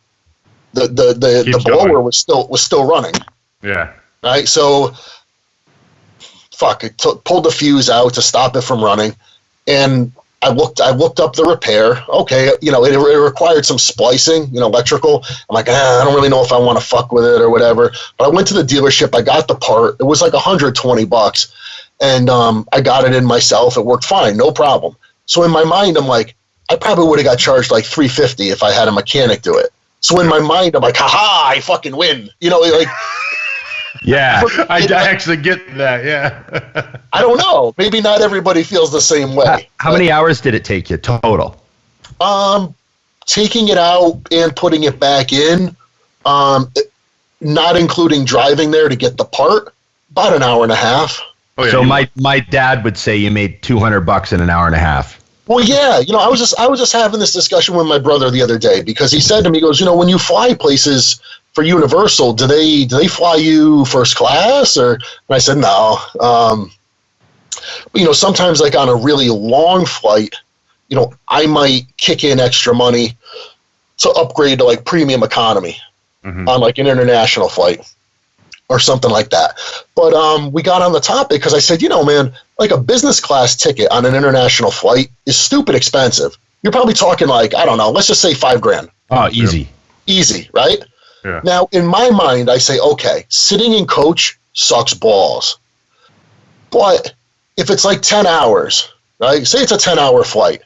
the blower was still running. Yeah. Right. So, pulled the fuse out to stop it from running, and I looked up the repair. Okay, it required some splicing, electrical. I'm like, I don't really know if I want to fuck with it or whatever. But I went to the dealership. I got the part. It was like $120, and I got it in myself. It worked fine, no problem. So in my mind, I'm like, I probably would have got charged like $350 if I had a mechanic do it. So in my mind, I'm like, haha, I fucking win. Yeah. I actually get that. Yeah. I don't know. Maybe not everybody feels the same way. How many hours did it take you total? Taking it out and putting it back in, not including driving there to get the part, about an hour and a half. Oh, yeah, So my dad would say you made $200 in an hour and a half. Well, yeah, I was just having this discussion with my brother the other day because he said to me, he goes, when you fly places for Universal, do they fly you first class? And I said, no. But, sometimes like on a really long flight, I might kick in extra money to upgrade to like premium economy on like an international flight or something like that. But we got on the topic because I said, man, like a business class ticket on an international flight is stupid expensive. You're probably talking like, I don't know, let's just say $5,000. Oh, easy. Easy, right? Yeah. Now, in my mind, I say, okay, sitting in coach sucks balls. But if it's like 10 hours, right? Say it's a 10-hour flight.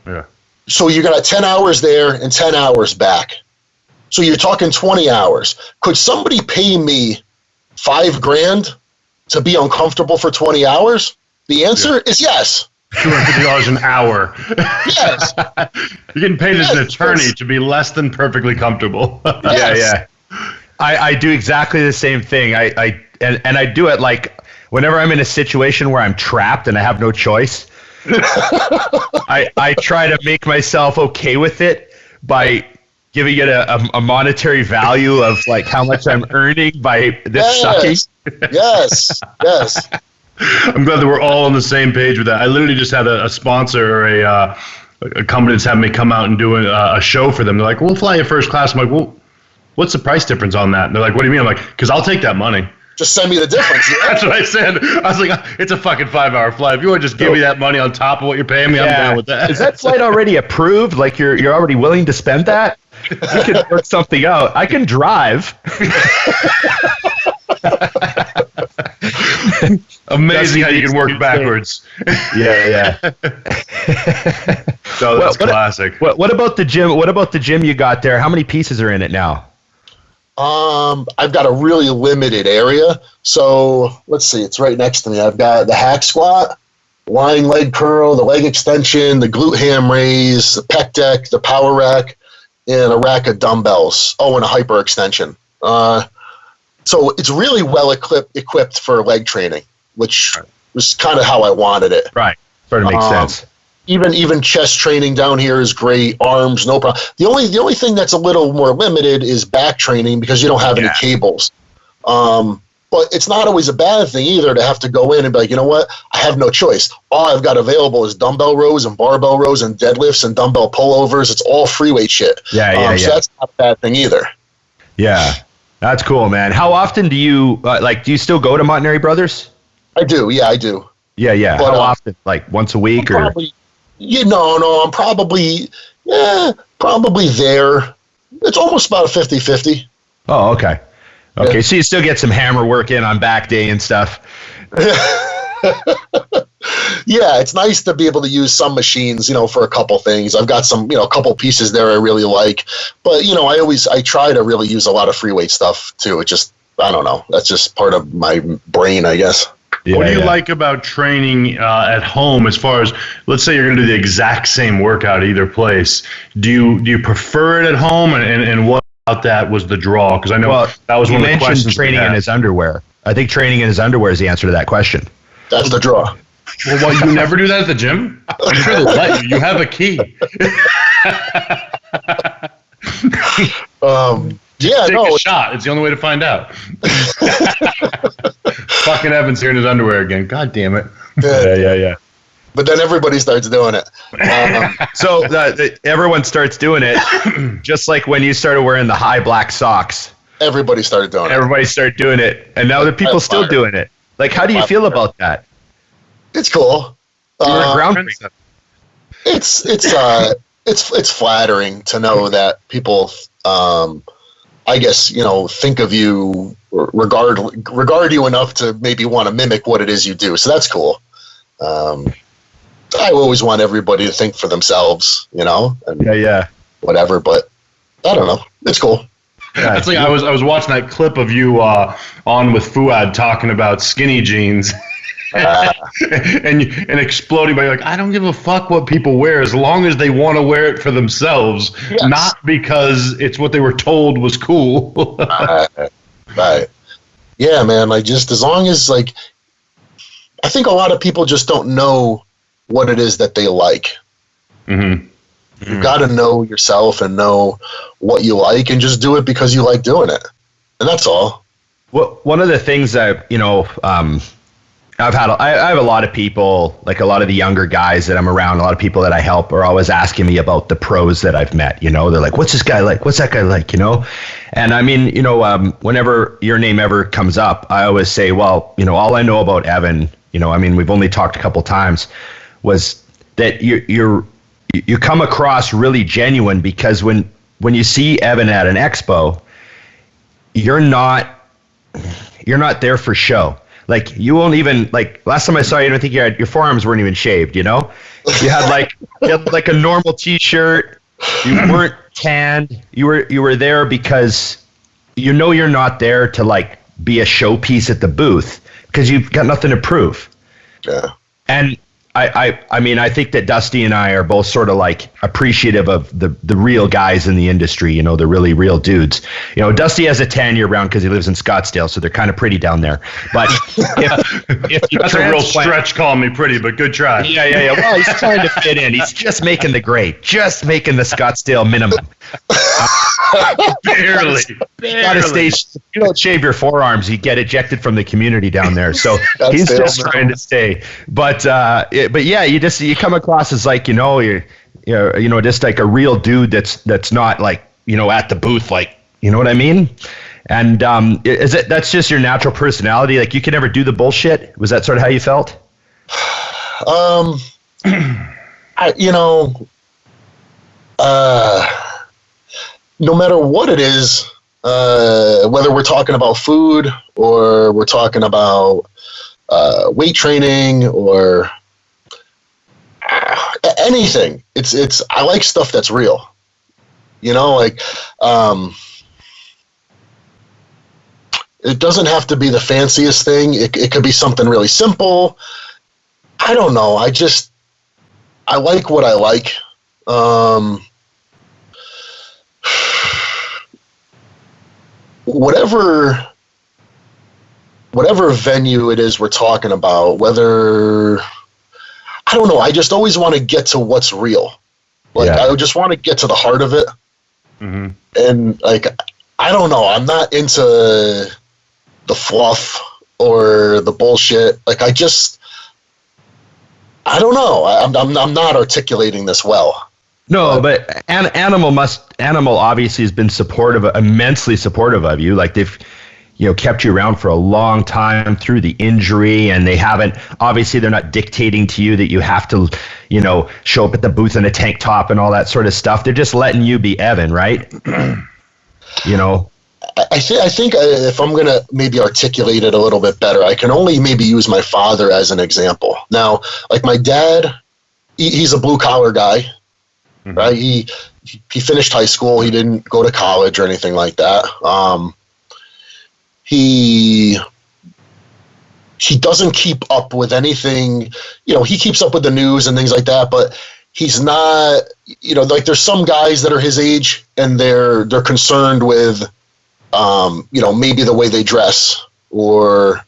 Yeah. So you got 10 hours there and 10 hours back. So you're talking 20 hours. Could somebody pay me $5,000 to be uncomfortable for 20 hours? The answer is yes. $250 an hour. Yes. You're getting paid as an attorney to be less than perfectly comfortable. Yeah. I do exactly the same thing. I do it like whenever I'm in a situation where I'm trapped and I have no choice. I try to make myself okay with it by giving it a monetary value of like how much I'm earning by this sucking. Yes. I'm glad that we're all on the same page with that. I literally just had a sponsor or a company that's having me come out and do a show for them. They're like, we'll fly you first class. I'm like, well, what's the price difference on that? And they're like, what do you mean? I'm like, because I'll take that money. Just send me the difference. Yeah? That's what I said. I was like, it's a fucking 5-hour flight. If you want to just give me that money on top of what you're paying me, I'm down with that. Is that flight already approved? Like you're already willing to spend that? We can work something out. I can drive. Amazing how you can work backwards. Yeah. So that's classic. What about the gym? What about the gym you got there? How many pieces are in it now? I've got a really limited area. So let's see, it's right next to me. I've got the hack squat, lying leg curl, the leg extension, the glute ham raise, the pec deck, the power rack, and a rack of dumbbells. Oh, and a hyper extension. So it's really well equipped for leg training, which was kind of how I wanted it. Right. Sort of makes sense. Even chest training down here is great. Arms, no problem. The only thing that's a little more limited is back training because you don't have any cables. But it's not always a bad thing either to have to go in and be like, you know what? I have no choice. All I've got available is dumbbell rows and barbell rows and deadlifts and dumbbell pullovers. It's all free weight shit. So that's not a bad thing either. Yeah. That's cool, man. How often do you do you still go to Montanari Brothers? I do. Yeah, I do. Yeah. But, how often? Like once a week or? I'm probably there. It's almost about a 50-50. Oh, okay. Okay, yeah. So you still get some hammer work in on back day and stuff. Yeah, it's nice to be able to use some machines, for a couple things. I've got some, a couple pieces there I really like. But, I try to really use a lot of free weight stuff too. It just, I don't know. That's just part of my brain, I guess. Yeah, what do you like about training at home as far as, let's say you're going to do the exact same workout either place. Do you prefer it at home? And what about that was the draw? Because I know that was one of the questions. You mentioned training in his underwear. I think training in his underwear is the answer to that question. That's the draw. Well, you never do that at the gym? I'm sure they'll let you. You have a key. Take a shot. It's the only way to find out. Fucking Evan's here in his underwear again. God damn it. Yeah. But then everybody starts doing it. So everyone starts doing it, just like when you started wearing the high black socks. Everybody started doing it. Everybody started doing it, and now there are people still doing it. Like, how do you feel about that? It's cool. It's flattering to know that people, I guess, think of you, regard you enough to maybe want to mimic what it is you do. So that's cool. I always want everybody to think for themselves, and yeah, whatever. But I don't know. It's cool. That's like I was watching that clip of you on with Fuad talking about skinny jeans. and exploding by like, I don't give a fuck what people wear as long as they want to wear it for themselves, not because it's what they were told was cool. Right. Yeah, man. Like, just as long as, like, I think a lot of people just don't know what it is that they like. Mm-hmm. You got to know yourself and know what you like, and just do it because you like doing it, and that's all. Well, one of the things that I have a lot of people, like a lot of the younger guys that I'm around, a lot of people that I help are always asking me about the pros that I've met. They're like, what's this guy like? What's that guy like? And I mean, whenever your name ever comes up, I always say, well, all I know about Evan, I mean, we've only talked a couple times, was that you come across really genuine, because when you see Evan at an expo, you're not there for show. Like, you won't even, like, last time I saw you, I don't think your forearms weren't even shaved, You had like a normal t-shirt. You weren't tanned. You were there because you're not there to, like, be a showpiece at the booth, because you've got nothing to prove. Yeah. And I mean, I think that Dusty and I are both sort of like appreciative of the real guys in the industry, the really real dudes. Dusty has a 10-year round because he lives in Scottsdale, so they're kind of pretty down there. But if you that's a real stretch calling me pretty, but good try. Yeah. Well, he's trying to fit in. He's just making the grade, just making the Scottsdale minimum. Barely. Gotta stay. If you don't shave your forearms, you get ejected from the community down there. So he's just trying to stay. But yeah, you come across as like you're just like a real dude that's not like at the booth, like, you know what I mean? And that's just your natural personality? Like, you can never do the bullshit? Was that sort of how you felt? No matter what it is, whether we're talking about food or we're talking about weight training or anything, it's I like stuff that's real. It doesn't have to be the fanciest thing. It could be something really simple. I don't know. I like what I like. Whatever venue it is we're talking about, whether, I don't know, I just always want to get to what's real. I just want to get to the heart of it. Mm-hmm. And like, I don't know, I'm not into the fluff or the bullshit. Like, I don't know. I'm not articulating this well. No, but Animal obviously has been immensely supportive of you. Like, they've, kept you around for a long time through the injury, and they're not dictating to you that you have to, show up at the booth in a tank top and all that sort of stuff. They're just letting you be Evan, right? I think if I'm going to maybe articulate it a little bit better, I can only maybe use my father as an example. Now, like, my dad, he's a blue-collar guy. Mm-hmm. Right? He finished high school. He didn't go to college or anything like that. He doesn't keep up with anything. He keeps up with the news and things like that, but he's not, like, there's some guys that are his age and they're concerned with, maybe the way they dress or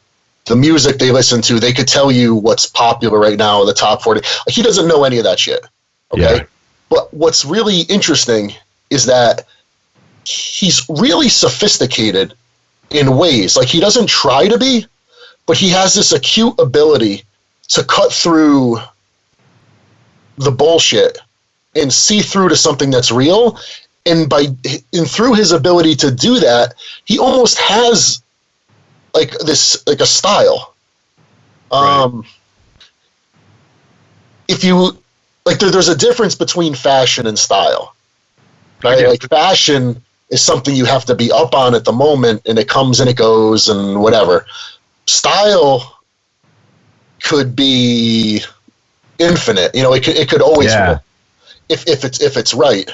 the music they listen to. They could tell you what's popular right now, the top 40. Like, he doesn't know any of that shit. Okay. Yeah. But what's really interesting is that he's really sophisticated in ways. Like, he doesn't try to be, but he has this acute ability to cut through the bullshit and see through to something that's real. And through his ability to do that, he almost has like a style. Right. If you like, there's a difference between fashion and style, right? Like, fashion is something you have to be up on at the moment, and it comes and it goes and whatever. Style could be infinite. It could always work if it's right.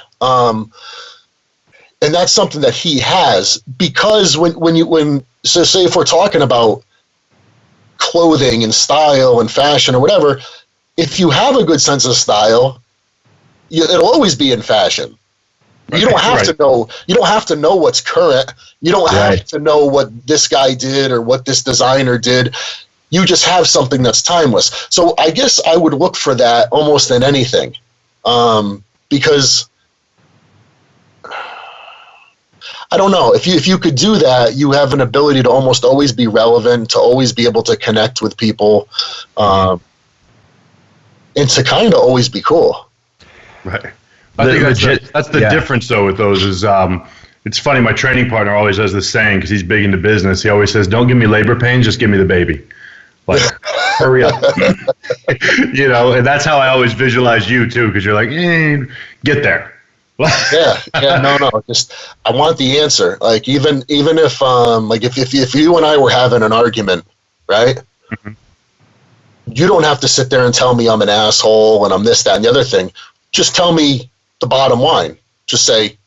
And that's something that he has, because so say if we're talking about clothing and style and fashion or whatever, if you have a good sense of style, it'll always be in fashion. You don't have to know. You don't have to know what's current. You don't have to know what this guy did or what this designer did. You just have something that's timeless. So I guess I would look for that almost in anything, because I don't know, if you could do that, you have an ability to almost always be relevant, to always be able to connect with people, and to kind of always be cool. Right. I think that's the difference, though, with those is it's funny. My training partner always has this saying, because he's big into business. He always says, "Don't give me labor pains, just give me the baby." Like, hurry up. And that's how I always visualize you, too, because you're like, get there. No. Just I want the answer. Like even if like if you and I were having an argument, right? Mm-hmm. You don't have to sit there and tell me I'm an asshole and I'm this, that, and the other thing. Just tell me the bottom line. Just say,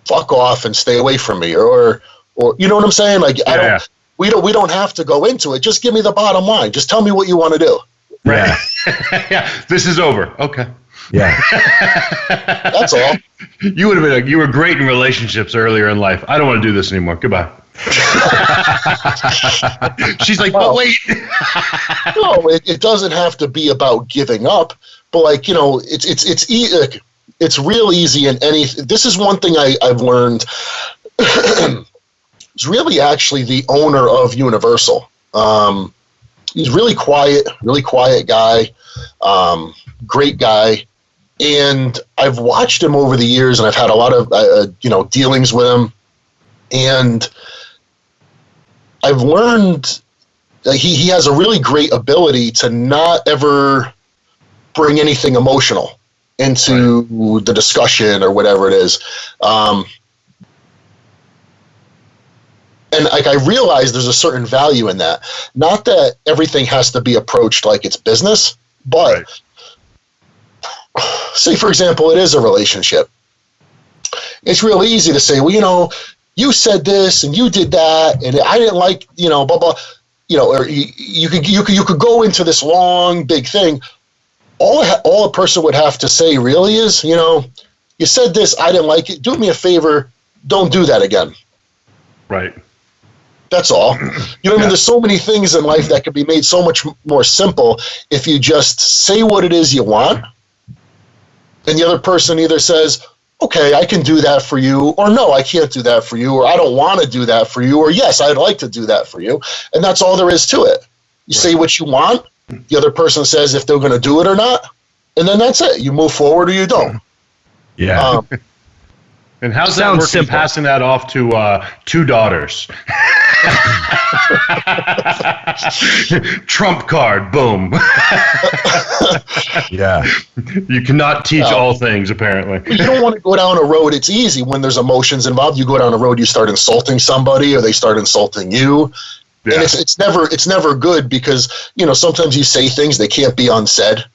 fuck off and stay away from me, or you know what I'm saying? Like we don't have to go into it. Just give me the bottom line. Just tell me what you want to do. Right. This is over. Okay. Yeah. That's all. You would have been you were great in relationships earlier in life. I don't want to do this anymore. Goodbye. She's like, but wait. No, it doesn't have to be about giving up, but like, it's real easy in any. This is one thing I've learned. It's really actually the owner of Universal. He's really quiet guy, great guy. And I've watched him over the years, and I've had a lot of, dealings with him. And I've learned that he has a really great ability to not ever bring anything emotional into the discussion or whatever it is. And like I realize there's a certain value in that. Not that everything has to be approached like it's business, but say, for example, it is a relationship. It's real easy to say, well, you said this and you did that, and I didn't like, blah blah, or you could go into this long big thing. All a person would have to say really is, you said this, I didn't like it. Do me a favor, don't do that again. Right. That's all. You know what I mean? There's so many things in life that could be made so much more simple if you just say what it is you want, and the other person either says, okay, I can do that for you, or no, I can't do that for you, or I don't want to do that for you, or yes, I'd like to do that for you. And that's all there is to it. You say what you want, the other person says if they're going to do it or not, and then that's it. You move forward or you don't. Yeah. And how's that working, passing that off to 2 daughters? Trump card, boom. Yeah. You cannot teach all things, apparently. You don't want to go down a road. It's easy when there's emotions involved. You go down a road, you start insulting somebody, or they start insulting you. Yeah. And it's never good, because, sometimes you say things they can't be unsaid,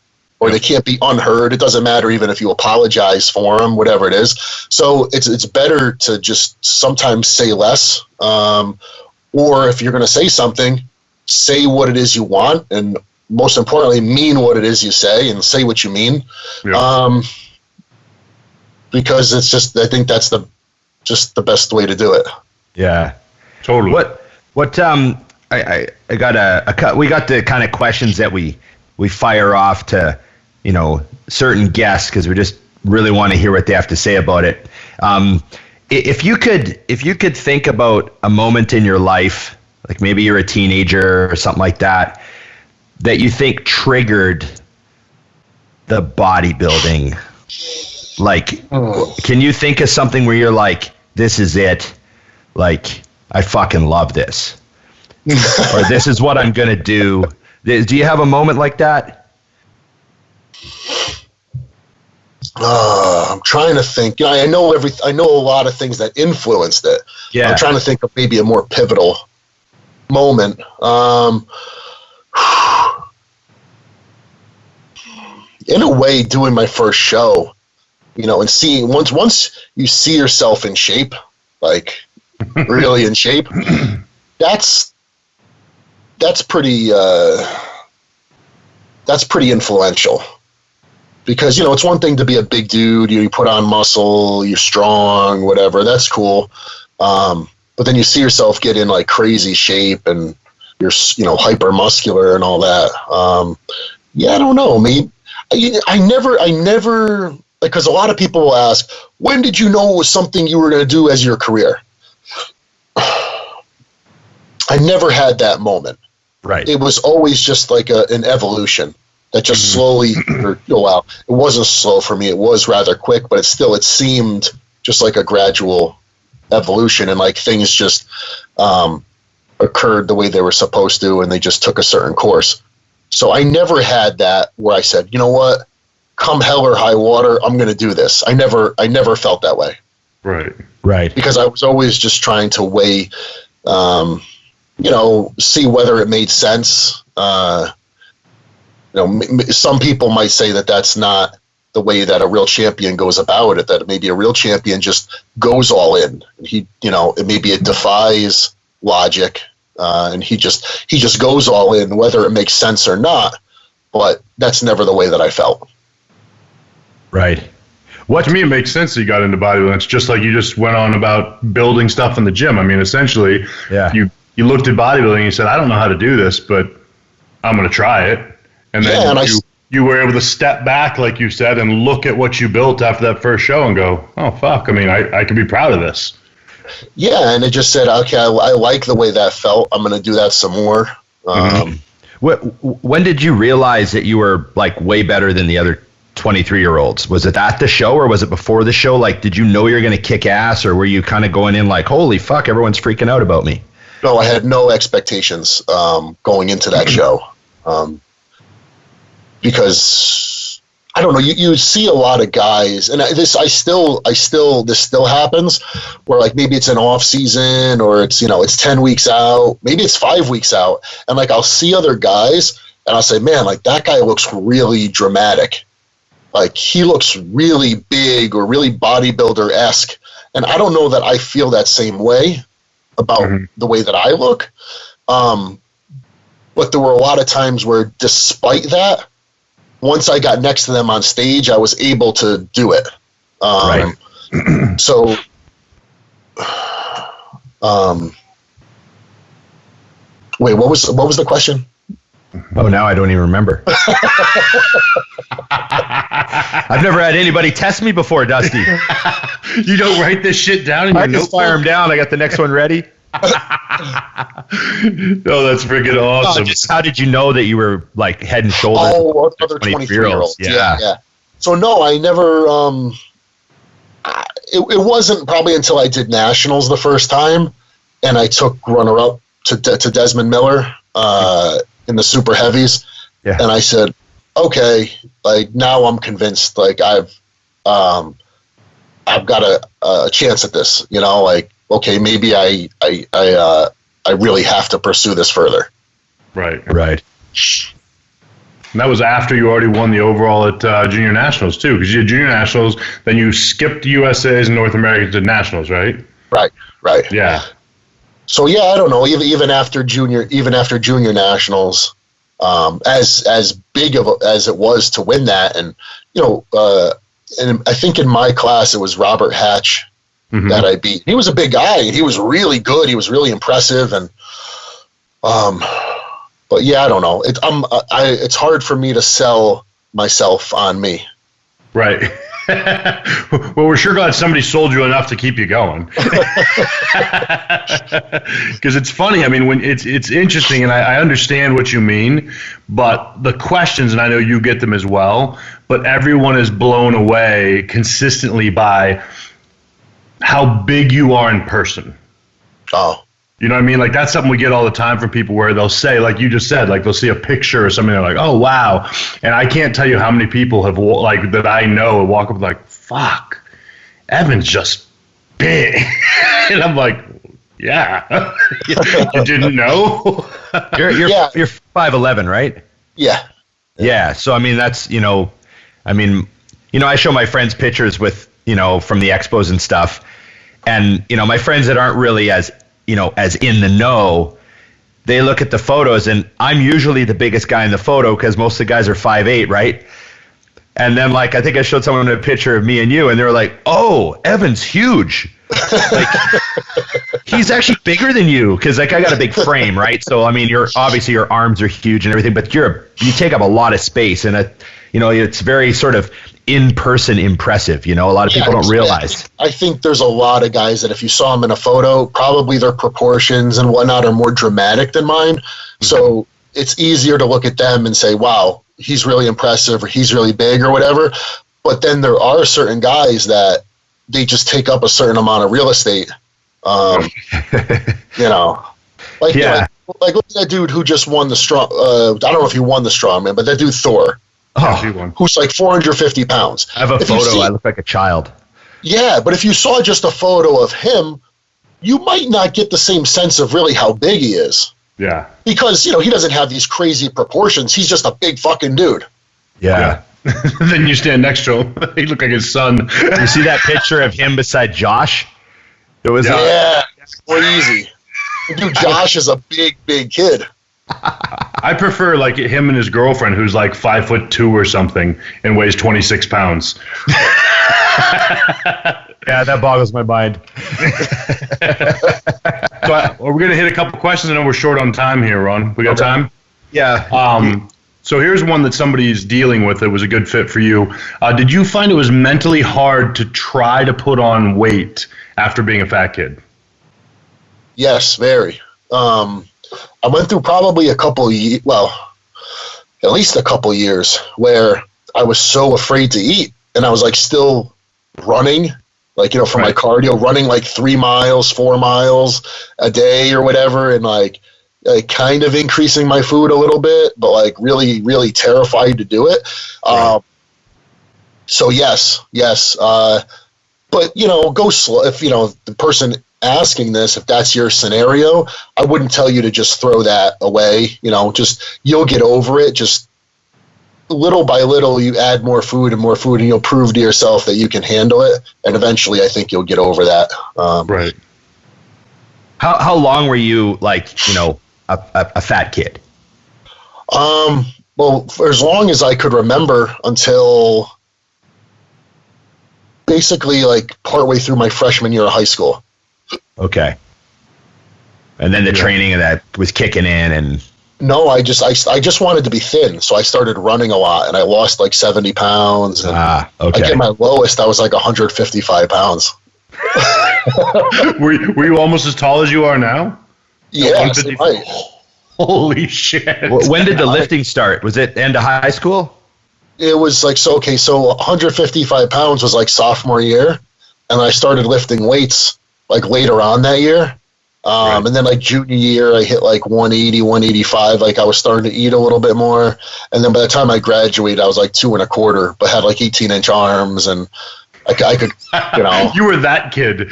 or they can't be unheard. It doesn't matter even if you apologize for them, whatever it is. So it's better to just sometimes say less, or if you're going to say something, say what it is you want, and most importantly, mean what it is you say, and say what you mean. Yeah. Because it's just, I think that's the best way to do it. Yeah, totally. What I got we got the kind of questions that we fire off to, certain guests, because we just really want to hear what they have to say about it. If you could think about a moment in your life, like maybe you're a teenager or something like that, that you think triggered the bodybuilding, like, can you think of something where you're like, this is it, like, I fucking love this, or this is what I'm gonna do? Do you have a moment like that? I'm trying to think. I know a lot of things that influenced it. Yeah. I'm trying to think of maybe a more pivotal moment. In a way, doing my first show, and seeing once you see yourself in shape, like really in shape, that's pretty influential. Because, it's one thing to be a big dude, you put on muscle, you're strong, whatever, that's cool. But then you see yourself get in like crazy shape and you're, hyper muscular and all that. I don't know. I never, because a lot of people will ask, when did you know it was something you were going to do as your career? I never had that moment. Right. It was always just like an evolution that just slowly, it wasn't slow for me. It was rather quick, but it seemed just like a gradual evolution, and like things just occurred the way they were supposed to, and they just took a certain course. So I never had that where I said, you know what, come hell or high water, I'm going to do this. I never felt that way. Right. Because I was always just trying to weigh, see whether it made sense. Some people might say that that's not the way that a real champion goes about it, that maybe a real champion just goes all in. Maybe it defies logic, and he just goes all in, whether it makes sense or not. But that's never the way that I felt. Right. To me, it makes sense that you got into bodybuilding. It's just like you just went on about building stuff in the gym. I mean, essentially, you looked at bodybuilding and you said, I don't know how to do this, but I'm going to try it. And then you were able to step back, like you said, and look at what you built after that first show and go, oh, fuck, I mean, I can be proud of this. Yeah, and it just said, okay, I like the way that felt. I'm going to do that some more. When did you realize that you were, like, way better than the other 23-year-olds? Was it at the show, or was it before the show? Like, did you know you were going to kick ass, or were you kind of going in like, holy fuck, everyone's freaking out about me? No, I had no expectations going into that show. Because I don't know, you see a lot of guys, and this still happens, where like maybe it's an off season, or it's it's 10 weeks out, maybe it's 5 weeks out, and like I'll see other guys and I'll say, man, like that guy looks really dramatic, like he looks really big or really bodybuilder-esque, and I don't know that I feel that same way about the way that I look, but there were a lot of times where despite that, once I got next to them on stage, I was able to do it. Right. So, wait, what was the question? Oh, now I don't even remember. I've never had anybody test me before, Dusty. You don't write this shit down in your notebook? I just fire them down. I got the next one ready. No, that's freaking awesome. How did you know that you were like head and shoulders? Oh, other 23-year-olds. Yeah. So no, I never. It wasn't probably until I did nationals the first time, and I took runner-up to Desmond Miller in the super heavies, and I said, okay, like now I'm convinced, like I've got a chance at this, like. Okay, maybe I really have to pursue this further. Right. And that was after you already won the overall at Junior Nationals too, because you had Junior Nationals, then you skipped USA's and North American to Nationals, right? Right. Yeah. So I don't know. Even after Junior Nationals, as big as it was to win that, and and I think in my class it was Robert Hatch. That I beat. He was a big guy, and he was really good. He was really impressive, and but I don't know. It's hard for me to sell myself on me. Right. Well, we're sure glad somebody sold you enough to keep you going. Because it's funny. I mean, when it's interesting, and I understand what you mean, but the questions, and I know you get them as well, but everyone is blown away consistently by how big you are in person. Oh. You know what I mean? Like, that's something we get all the time from people where they'll say, like you just said, like they'll see a picture or something, they're like, oh, wow. And I can't tell you how many people have, like, that I know walk up like, fuck, Evan's just big. And I'm like, yeah. You didn't know? You're 5'11", right? Yeah. Yeah. So, I mean, that's, I show my friends pictures with, from the expos and stuff. And, my friends that aren't really as in the know, they look at the photos, and I'm usually the biggest guy in the photo because most of the guys are 5'8", right? And then, I think I showed someone a picture of me and you, and they were like, "Oh, Evan's huge. He's actually bigger than you." Because, I got a big frame, right? So, obviously your arms are huge and everything, but you take up a lot of space, and it's very sort of in-person impressive. A lot of people don't realize. I think there's a lot of guys that if you saw them in a photo, probably their proportions and whatnot are more dramatic than mine. Mm-hmm. So it's easier to look at them and say, wow, he's really impressive, or he's really big, or whatever. But then there are certain guys that they just take up a certain amount of real estate. Like look at that dude who just won the strong. I don't know if he won the strongman, but that dude Thor. Who's like 450 pounds. I have a photo. I look like a child. Yeah, but if you saw just a photo of him, you might not get the same sense of really how big he is. Yeah. Because, he doesn't have these crazy proportions. He's just a big fucking dude. Yeah. Then you stand next to him. He looked like his son. You see that picture of him beside Josh? It was crazy. Dude, Josh is a big, big kid. I prefer him and his girlfriend, who's 5'2" or something and weighs 26 pounds. Yeah, that boggles my mind. So we're going to hit a couple questions. I know we're short on time here, Ron. We got time? Yeah. So here's one that somebody's dealing with that was a good fit for you. Did you find it was mentally hard to try to put on weight after being a fat kid? Yes, very. I went through probably at least a couple years where I was so afraid to eat, and I was still running, my cardio, running 3 miles, 4 miles a day or whatever, and kind of increasing my food a little bit, but really, really terrified to do it. Right. So yes. But go slow. If the person asking this, if that's your scenario, I wouldn't tell you to just throw that away. Just you'll get over it. Just little by little, you add more food, and you'll prove to yourself that you can handle it. And eventually, I think you'll get over that. Right. How long were you a fat kid? Well, for as long as I could remember, until basically partway through my freshman year of high school. Okay. And then the training of that was kicking in, and no, I just wanted to be thin, so I started running a lot, and I lost 70 pounds. And okay. At my lowest, I was 155 pounds. Were you almost as tall as you are now? Yeah. Right. Holy shit! When did the lifting start? Was it end of high school? It was so 155 pounds was sophomore year, and I started lifting weights later on that year. Right. And then junior year, I hit 180, 185. I was starting to eat a little bit more. And then by the time I graduated, I was 2.25, but had 18-inch arms, and I could, You were that kid.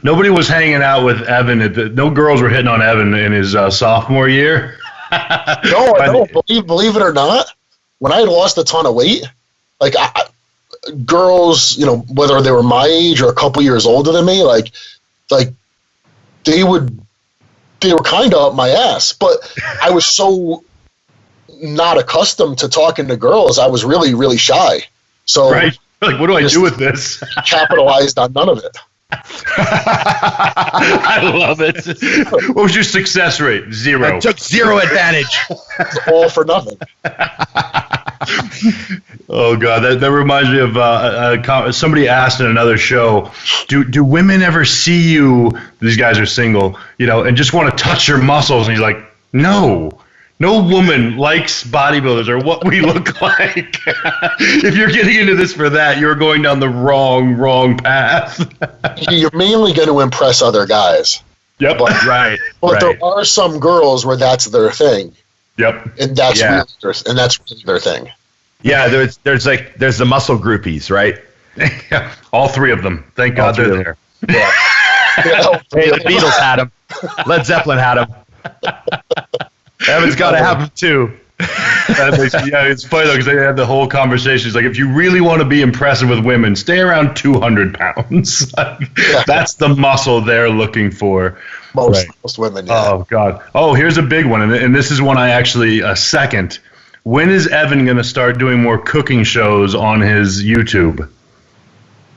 Nobody was hanging out with Evan. No girls were hitting on Evan in his sophomore year. No, believe it or not, when I had lost a ton of weight, girls, whether they were my age or a couple years older than me, they were kind of up my ass, but I was so not accustomed to talking to girls. I was really, really shy. So right. What do I do with this? Capitalized on none of it. I love it. What was your success rate? 0. I took 0 advantage. It's all for nothing. Oh God, that reminds me of somebody asked in another show, do women ever see you, these guys are single, and just want to touch your muscles? And he's like, no woman likes bodybuilders or what we look like. If you're getting into this for that, you're going down the wrong path. You're mainly going to impress other guys. Yep. Right. But there are some girls where that's their thing. Yep. And that's really their thing. Yeah, there's the muscle groupies, right? Yeah, all 3 of them. Thank God they're there. Yeah. Hey, the Beatles had them. Led Zeppelin had them. Evan's got to have them too. It's funny though because they had the whole conversation. It's like if you really want to be impressive with women, stay around 200 pounds. That's the muscle they're looking for. Most women. Yeah. Oh God. Oh, here's a big one, and this is one I actually second. When is Evan going to start doing more cooking shows on his YouTube?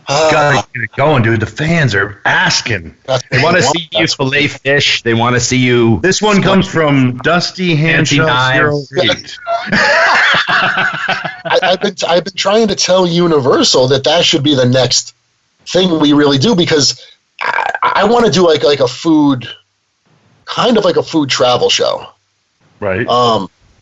Gotta get it going, dude. The fans are asking. They want to see you fillet fish. They want to see you. This one comes from Dusty HANSHAW 08. I've been trying to tell Universal that should be the next thing we really do, because I want to do like a food, kind of like a food travel show. Right.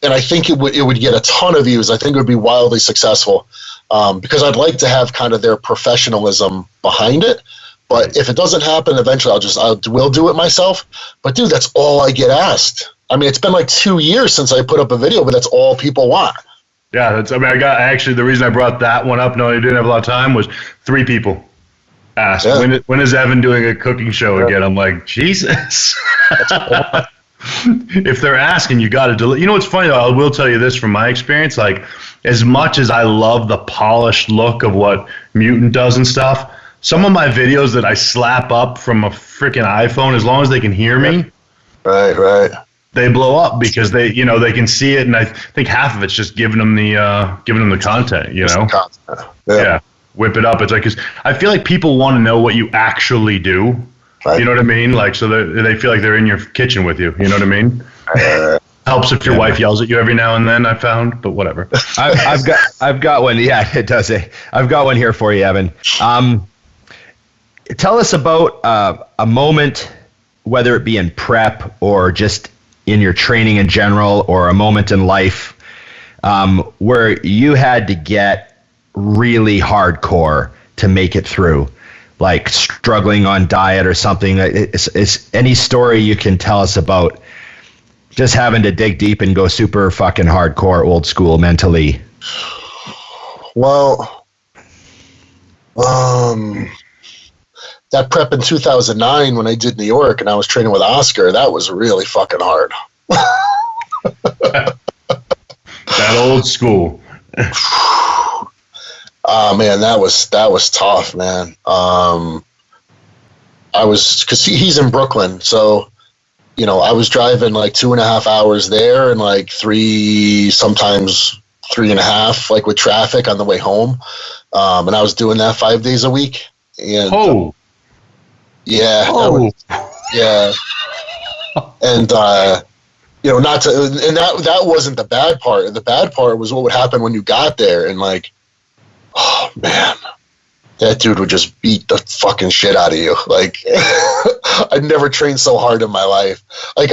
And I think it would get a ton of views. I think it would be wildly successful. Because I'd like to have kind of their professionalism behind it, but if it doesn't happen, eventually I will do it myself. But dude, that's all I get asked. I mean, it's been like 2 years since I put up a video, but that's all people want. Yeah, the reason I brought that one up, no, I didn't have a lot of time, was 3 people asked, when is Evan doing a cooking show again? I'm like, Jesus. If they're asking, you got to delete. You know what's funny though? I will tell you this from my experience. Like, as much as I love the polished look of what Mutant does and stuff, some of my videos that I slap up from a freaking iPhone, as long as they can hear me, right, they blow up because they can see it, and I think half of it's just giving them the content. Yeah, whip it up. It's like, 'cause I feel like people want to know what you actually do. Right. You know what I mean? Like, so they feel like they're in your kitchen with you. You know what I mean? Helps if your wife yells at you every now and then, I found, but whatever. I've got one. Yeah, it does. I've got one here for you, Evan. Tell us about a moment, whether it be in prep or just in your training in general, or a moment in life where you had to get really hardcore to make it through, like struggling on diet or something. Is any story you can tell us about just having to dig deep and go super fucking hardcore, old school mentally? Well, that prep in 2009 when I did New York and I was training with Oscar, that was really fucking hard. That old school. Oh man, that was tough, man. Because he's in Brooklyn, so I was driving like 2.5 hours there and like 3, sometimes 3.5, like with traffic on the way home. And I was doing that 5 days a week. And yeah. And that wasn't the bad part. The bad part was what would happen when you got there, and like, oh man, that dude would just beat the fucking shit out of you. Like, I'd never trained so hard in my life. Like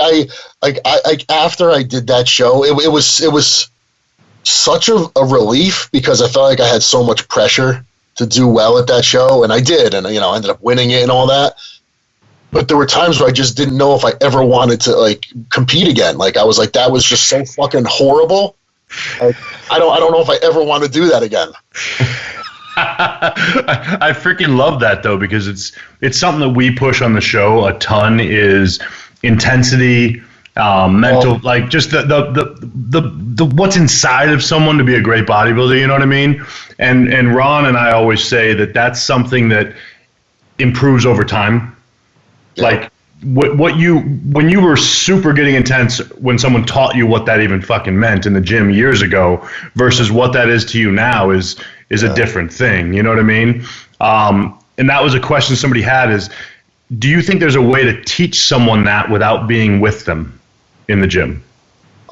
after I did that show, it was such a relief, because I felt like I had so much pressure to do well at that show, and I did, and I ended up winning it and all that. But there were times where I just didn't know if I ever wanted to like compete again. Like, I was like, that was just so fucking horrible. Like, I don't know if I ever want to do that again. I freaking love that though, because it's something that we push on the show a ton, is intensity, mental, like just the what's inside of someone to be a great bodybuilder. You know what I mean? And Ron and I always say that that's something that improves over time. Yeah. Like when you were super getting intense, when someone taught you what that even fucking meant in the gym years ago versus what that is to you now is a different thing. You know what I mean? And that was a question somebody had, is, do you think there's a way to teach someone that without being with them in the gym?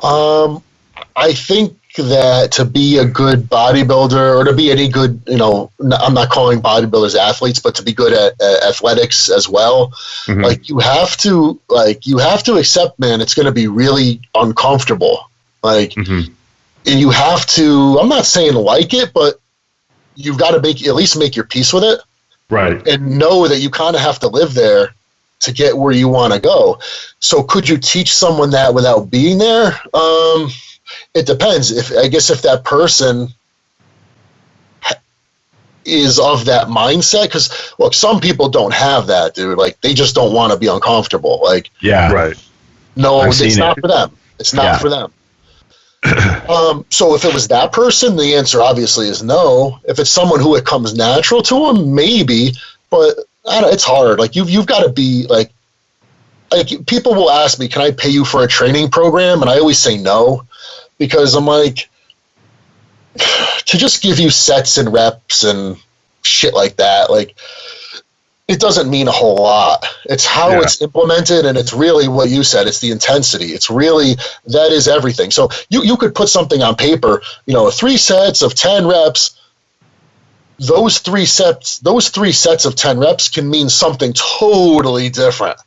I think that to be a good bodybuilder, or to be any good, I'm not calling bodybuilders athletes, but to be good at athletics as well, mm-hmm. like you have to accept, man, it's going to be really uncomfortable. Like, mm-hmm. and you have to, I'm not saying like it, but you've got to at least make your peace with it. Right. And know that you kind of have to live there to get where you want to go. So could you teach someone that without being there? It depends. I guess if that person is of that mindset, because look, some people don't have that, dude. Like, they just don't want to be uncomfortable. Like, yeah, right. No, it's not for them. It's not for them. So if it was that person, the answer obviously is no. If it's someone who it comes natural to them, maybe. But I don't, it's hard. Like you've got to be like people will ask me, can I pay you for a training program? And I always say no, because I'm like, to just give you sets and reps and shit like that, like, it doesn't mean a whole lot. It's how it's implemented, and it's really what you said. It's the intensity. It's really, that is everything. So you could put something on paper, 3 sets of 10 reps. Those three sets of 10 reps can mean something totally different.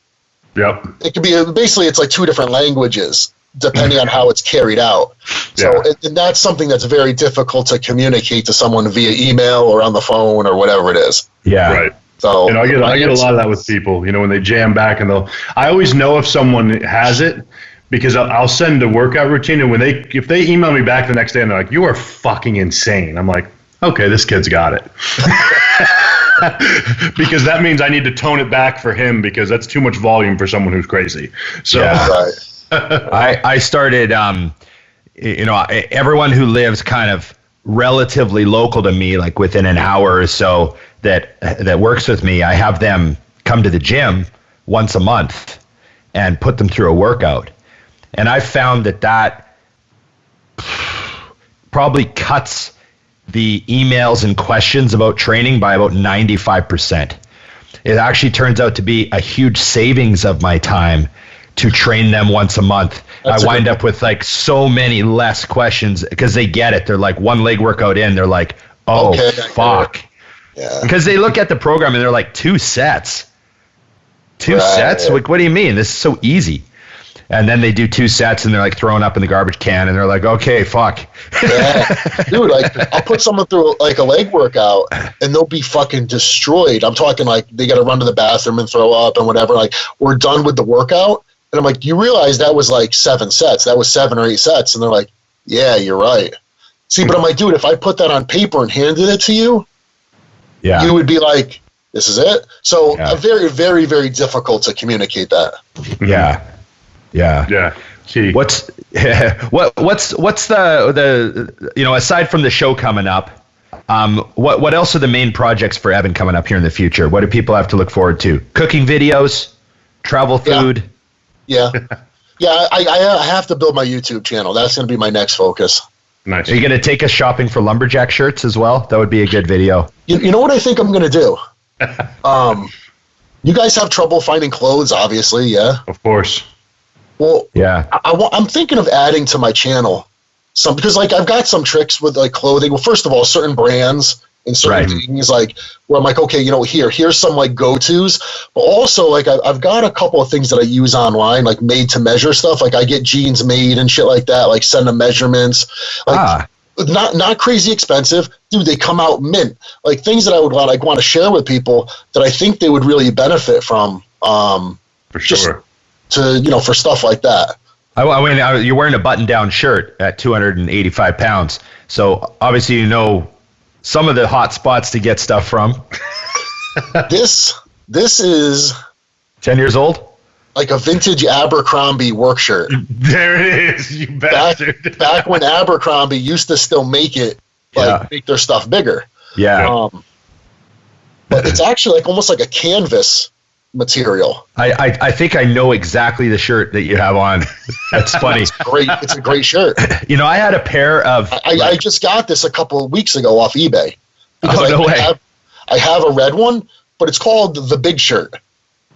Yep. It could be, basically, it's like 2 different languages, depending on how it's carried out. So and that's something that's very difficult to communicate to someone via email or on the phone or whatever it is. Yeah. Right. So I get a lot of that with people, when they jam back and I always know if someone has it, because I'll send a workout routine, and if they email me back the next day and they're like, you are fucking insane, I'm like, okay, this kid's got it. Because that means I need to tone it back for him, because that's too much volume for someone who's crazy. So I started, everyone who lives kind of relatively local to me, like within an hour or so, that works with me, I have them come to the gym once a month and put them through a workout. And I found that probably cuts the emails and questions about training by about 95%. It actually turns out to be a huge savings of my time to train them once a month. I wind up with like so many less questions because they get it. They're like one leg workout in, they're like, oh, okay, fuck. Yeah. Because they look at the program and they're like, 2 sets. 2 sets? Like, what do you mean? This is so easy. And then they do 2 sets and they're like throwing up in the garbage can and they're like, okay, fuck. Yeah. Dude, like, I'll put someone through like a leg workout and they'll be fucking destroyed. I'm talking like they got to run to the bathroom and throw up and whatever. Like, we're done with the workout. And I'm like, you realize that was like 7 sets. That was 7 or 8 sets. And they're like, yeah, you're right. See, but I'm like, dude, if I put that on paper and handed it to you, you would be like, this is it. So very, very, very difficult to communicate that. Yeah. Key. What's the aside from the show coming up, what else are the main projects for Evan coming up here in the future? What do people have to look forward to? Cooking videos, travel food. Yeah. I have to build my YouTube channel. That's going to be my next focus. Nice. Are you going to take us shopping for lumberjack shirts as well? That would be a good video. You know what I think I'm going to do? You guys have trouble finding clothes, obviously, yeah? Of course. Well, yeah. I'm thinking of adding to my channel some, because like I've got some tricks with like clothing. Well, first of all, certain brands and certain things, like where I'm like, okay, here's some like go-tos, but also like I've got a couple of things that I use online, like made to measure stuff. Like I get jeans made and shit like that, like send them measurements, like not crazy expensive, dude. They come out mint, like things that I would want to share with people that I think they would really benefit from. For sure. For stuff like that. I mean, you're wearing a button-down shirt at 285 pounds, so obviously some of the hot spots to get stuff from. This is 10 years old? Like a vintage Abercrombie work shirt. There it is, you bastard. Back when Abercrombie used to still make it, make their stuff bigger. Yeah. But it's actually like almost like a canvas material. I think I know exactly the shirt that you have on. That's funny. It's a great shirt. I had a pair of... I just got this a couple of weeks ago off eBay. I have a red one, but it's called the big shirt.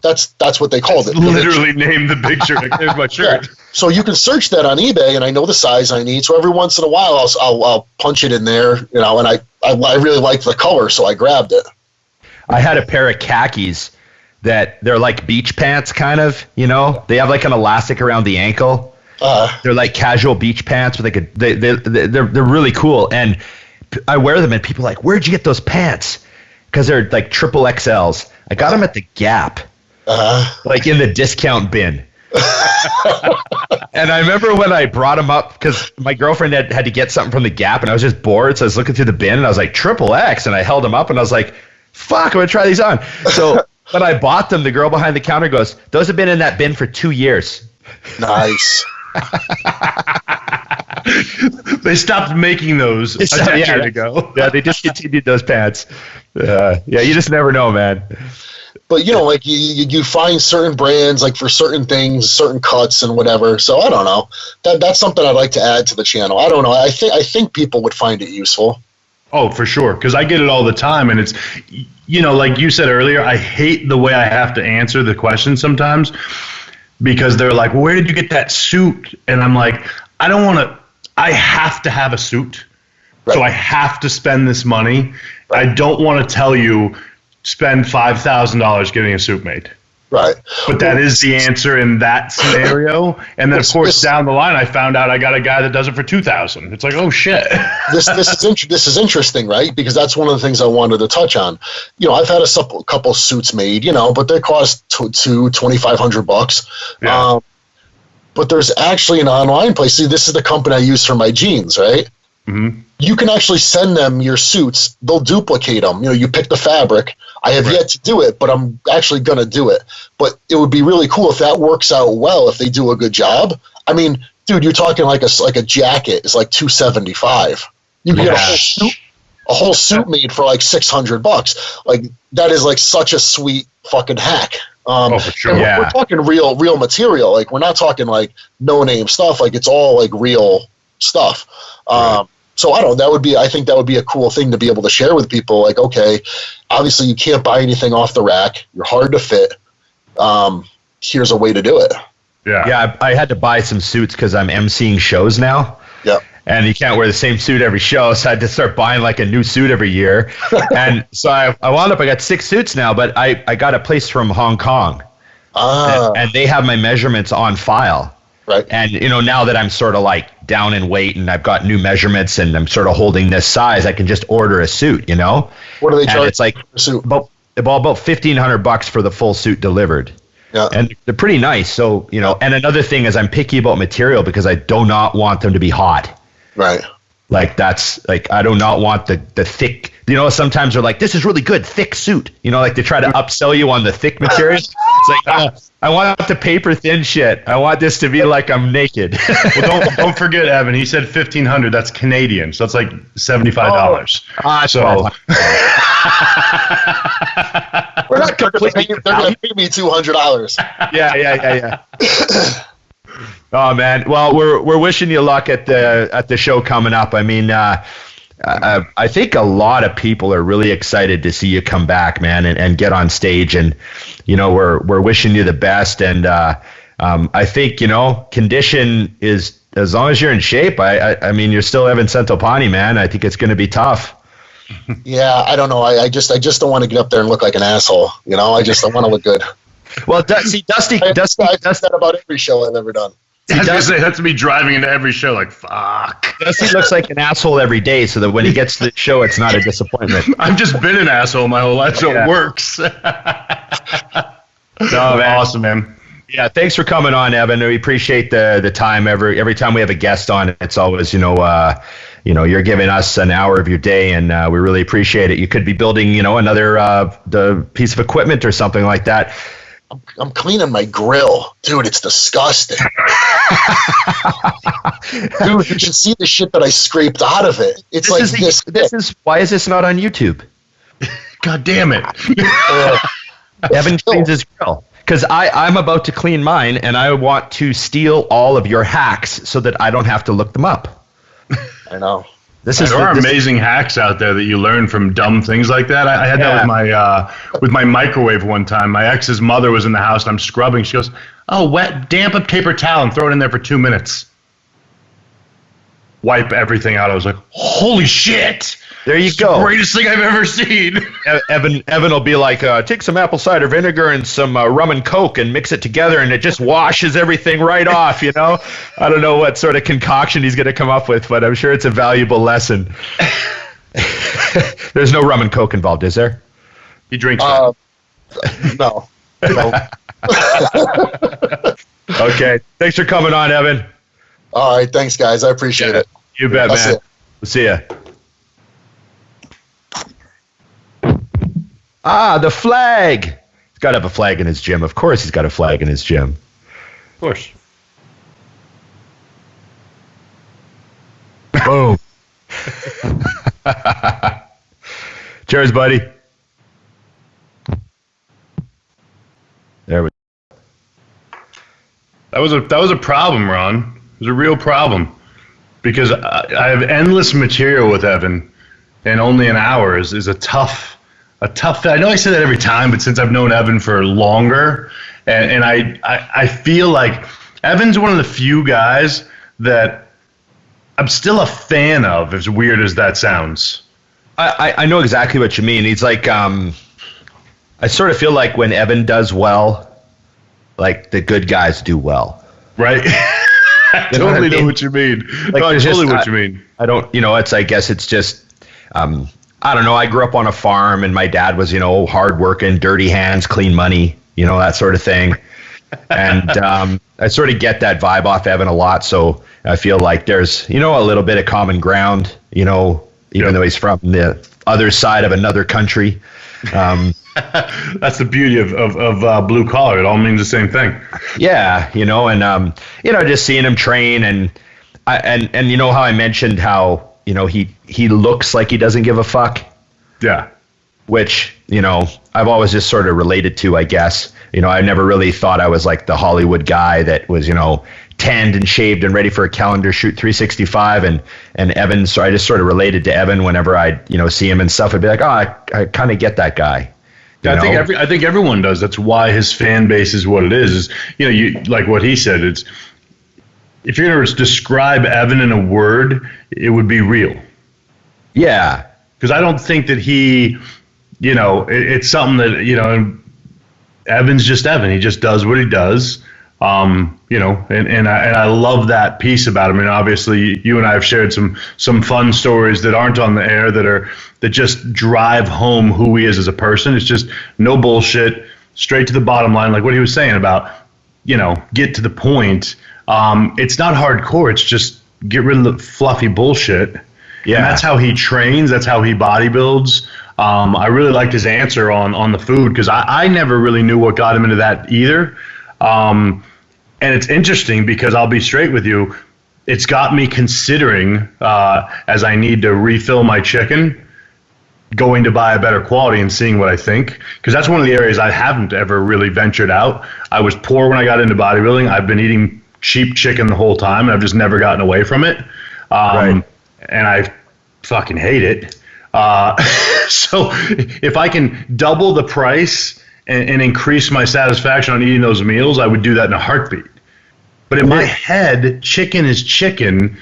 That's what they called it. Literally named the big shirt. Here's my shirt. Yeah. So you can search that on eBay, and I know the size I need. So every once in a while, I'll punch it in there, and I really like the color, so I grabbed it. I had a pair of khakis that they're like beach pants, kind of. They have like an elastic around the ankle. They're like casual beach pants with like they're really cool, and I wear them, and people are like, "Where'd you get those pants?" Because they're like triple XLs. I got them at the Gap. Like in the discount bin. And I remember when I brought them up, because my girlfriend had to get something from the Gap, and I was just bored, so I was looking through the bin, and I was like, triple X, and I held them up, and I was like, fuck, I'm going to try these on. So when I bought them, the girl behind the counter goes, those have been in that bin for 2 years. Nice. They stopped making those a decade ago. Yeah, they discontinued those pants. Yeah, you just never know, man. But like you find certain brands like for certain things, certain cuts and whatever. So I don't know. That's something I'd like to add to the channel. I don't know. I think people would find it useful. Oh, for sure. Because I get it all the time, and it's like you said earlier, I hate the way I have to answer the question sometimes because they're like, "Where did you get that suit?" And I'm like, I don't want to. I have to have a suit, right. So I have to spend this money. Right. I don't want to tell you spend $5,000 getting a suit made. Right. But that is the answer in that scenario. And then, of course, down the line, I found out I got a guy that does it for $2,000. It's like, oh shit. This is interesting, right? Because that's one of the things I wanted to touch on. I've had a couple suits made, but they cost $2,500. Yeah. But there's actually an online place. See, this is the company I use for my jeans, right? Mm-hmm. You can actually send them your suits. They'll duplicate them. You pick the fabric. I have yet to do it, but I'm actually going to do it. But it would be really cool if that works out well, if they do a good job. I mean, dude, you're talking like a jacket is like $275. You can get a whole suit made for like $600. Like that is like such a sweet fucking hack. For sure. We're talking real material. Like we're not talking like no name stuff. Like it's all like real stuff. Right. So I don't know, I think that would be a cool thing to be able to share with people. Like, okay, obviously you can't buy anything off the rack. You're hard to fit. Here's a way to do it. Yeah. Yeah, I had to buy some suits because I'm emceeing shows now. Yeah. And you can't wear the same suit every show, so I had to start buying like a new suit every year. And so I wound up, I got 6 suits now, but I got a place from Hong Kong. And they have my measurements on file. Right. And, now that I'm sort of like down in weight and I've got new measurements and I'm sort of holding this size, I can just order a suit, What do they charge? It's like for a suit? about $1,500 for the full suit delivered. Yeah. And they're pretty nice. So, and another thing is I'm picky about material because I do not want them to be hot. Right. Like that's like, I do not want the thick, sometimes they're like, this is really good, thick suit. Like they try to upsell you on the thick material. It's like, I want the paper thin shit. I want this to be like I'm naked. Well, don't forget, Evan, he said $1,500. That's Canadian. So that's like $75. So we're not completely, they're going to pay me $200. Yeah. Oh man, well we're wishing you luck at the show coming up. I mean, I think a lot of people are really excited to see you come back, man, and get on stage. And we're wishing you the best. And I think condition is, as long as you're in shape. I mean, you're still Evan CENTOPANI, man. I think it's going to be tough. Yeah, I don't know. I just don't want to get up there and look like an asshole. I want to look good. Well, Dusty, I've said about every show I've ever done. I was going to say, that's me driving into every show like, fuck. Dusty looks like an asshole every day, so that when he gets to the show, it's not a disappointment. I've just been an asshole my whole life, so it works. No, man. Awesome, man. Yeah, thanks for coming on, Evan. We appreciate the time. Every time we have a guest on, it's always, you're giving us an hour of your day, and we really appreciate it. You could be building, another the piece of equipment or something like that. I'm cleaning my grill. Dude, it's disgusting. Dude, you should see the shit that I scraped out of it. It's why is this not on YouTube? God damn it. Evan cleans his grill. Because I'm about to clean mine, and I want to steal all of your hacks so that I don't have to look them up. I know. There are amazing hacks out there that you learn from dumb things like that. I had that with my microwave one time. My ex's mother was in the house, and I'm scrubbing. She goes, wet, damp a paper towel and throw it in there for 2 minutes. Wipe everything out. I was like, holy shit. There you go. The greatest thing I've ever seen. Evan will be like, take some apple cider vinegar and some rum and Coke and mix it together, and it just washes everything right off, I don't know what sort of concoction he's going to come up with, but I'm sure it's a valuable lesson. There's no rum and Coke involved, is there? He drinks No. Okay. Thanks for coming on, Evan. All right. Thanks, guys. I appreciate it. You bet, man. We'll see ya. The flag. He's got to have a flag in his gym. Of course he's got a flag in his gym. Of course. Boom. Cheers, buddy. There we go. That was a problem, Ron. It was a real problem because I have endless material with Evan, and only an hour is a tough. I know I say that every time, but since I've known Evan for longer, and I feel like Evan's one of the few guys that I'm still a fan of, as weird as that sounds. I know exactly what you mean. He's like, I sort of feel like when Evan does well, like the good guys do well. Right? I totally know what you mean. Like, no, I totally what you mean. I don't, I guess it's just, I don't know. I grew up on a farm and my dad was, hardworking, dirty hands, clean money, that sort of thing. And I sort of get that vibe off Evan a lot. So I feel like there's, a little bit of common ground, even though he's from the other side of another country. That's the beauty of blue collar. It all means the same thing. Yeah, and just seeing him train and how I mentioned how he looks like he doesn't give a fuck. Yeah. Which I've always just sort of related to, I guess. I never really thought I was like the Hollywood guy that was tanned and shaved and ready for a calendar shoot 365 and Evan. So I just sort of related to Evan whenever I see him and stuff. I'd be like, oh, I kind of get that guy. Yeah, I think everyone does. That's why his fan base is what it is. You like what he said. It's if you're going to describe Evan in a word, it would be real. Yeah, because I don't think that he, it's something that Evan's just Evan. He just does what he does. And I love that piece about him. And obviously, you and I have shared some fun stories that aren't on the air that just drive home who he is as a person. It's just no bullshit, straight to the bottom line, like what he was saying about, get to the point. It's not hardcore. It's just get rid of the fluffy bullshit. Yeah, and that's how he trains. That's how he bodybuilds. I really liked his answer on the food because I never really knew what got him into that either. And it's interesting because I'll be straight with you. It's got me considering, as I need to refill my chicken, going to buy a better quality and seeing what I think. Because that's one of the areas I haven't ever really ventured out. I was poor when I got into bodybuilding. I've been eating cheap chicken the whole time, and I've just never gotten away from it. Right. And I fucking hate it. So if I can double the price and increase my satisfaction on eating those meals, I would do that in a heartbeat. But in my head, chicken is chicken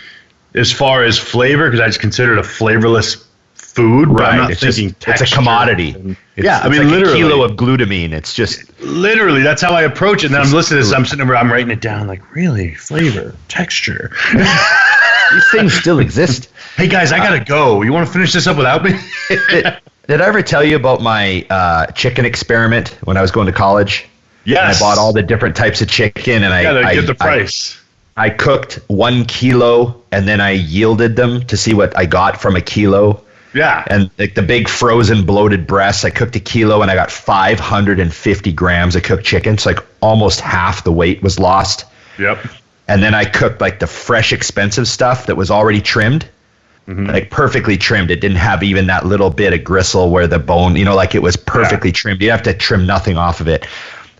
as far as flavor, because I just consider it a flavorless food. But I'm not thinking texture. It's a commodity. It's literally a kilo of glutamine. It's just literally that's how I approach it. And then I'm listening to this. I'm sitting there, I'm writing it down. Like, really, flavor, texture. These things still exist. Hey guys, I gotta go. You want to finish this up without me? Did I ever tell you about my chicken experiment when I was going to college? Yes. And I bought all the different types of chicken, and I get the price. I cooked 1 kilo, and then I yielded them to see what I got from a kilo. Yeah. And like the big frozen bloated breasts, I cooked 1 kilo, and I got 550 grams of cooked chicken. So like almost half the weight was lost. Yep. And then I cooked like the fresh, expensive stuff that was already trimmed. Mm-hmm. Like perfectly trimmed. It didn't have even that little bit of gristle where the bone, like it was perfectly trimmed. You have to trim nothing off of it.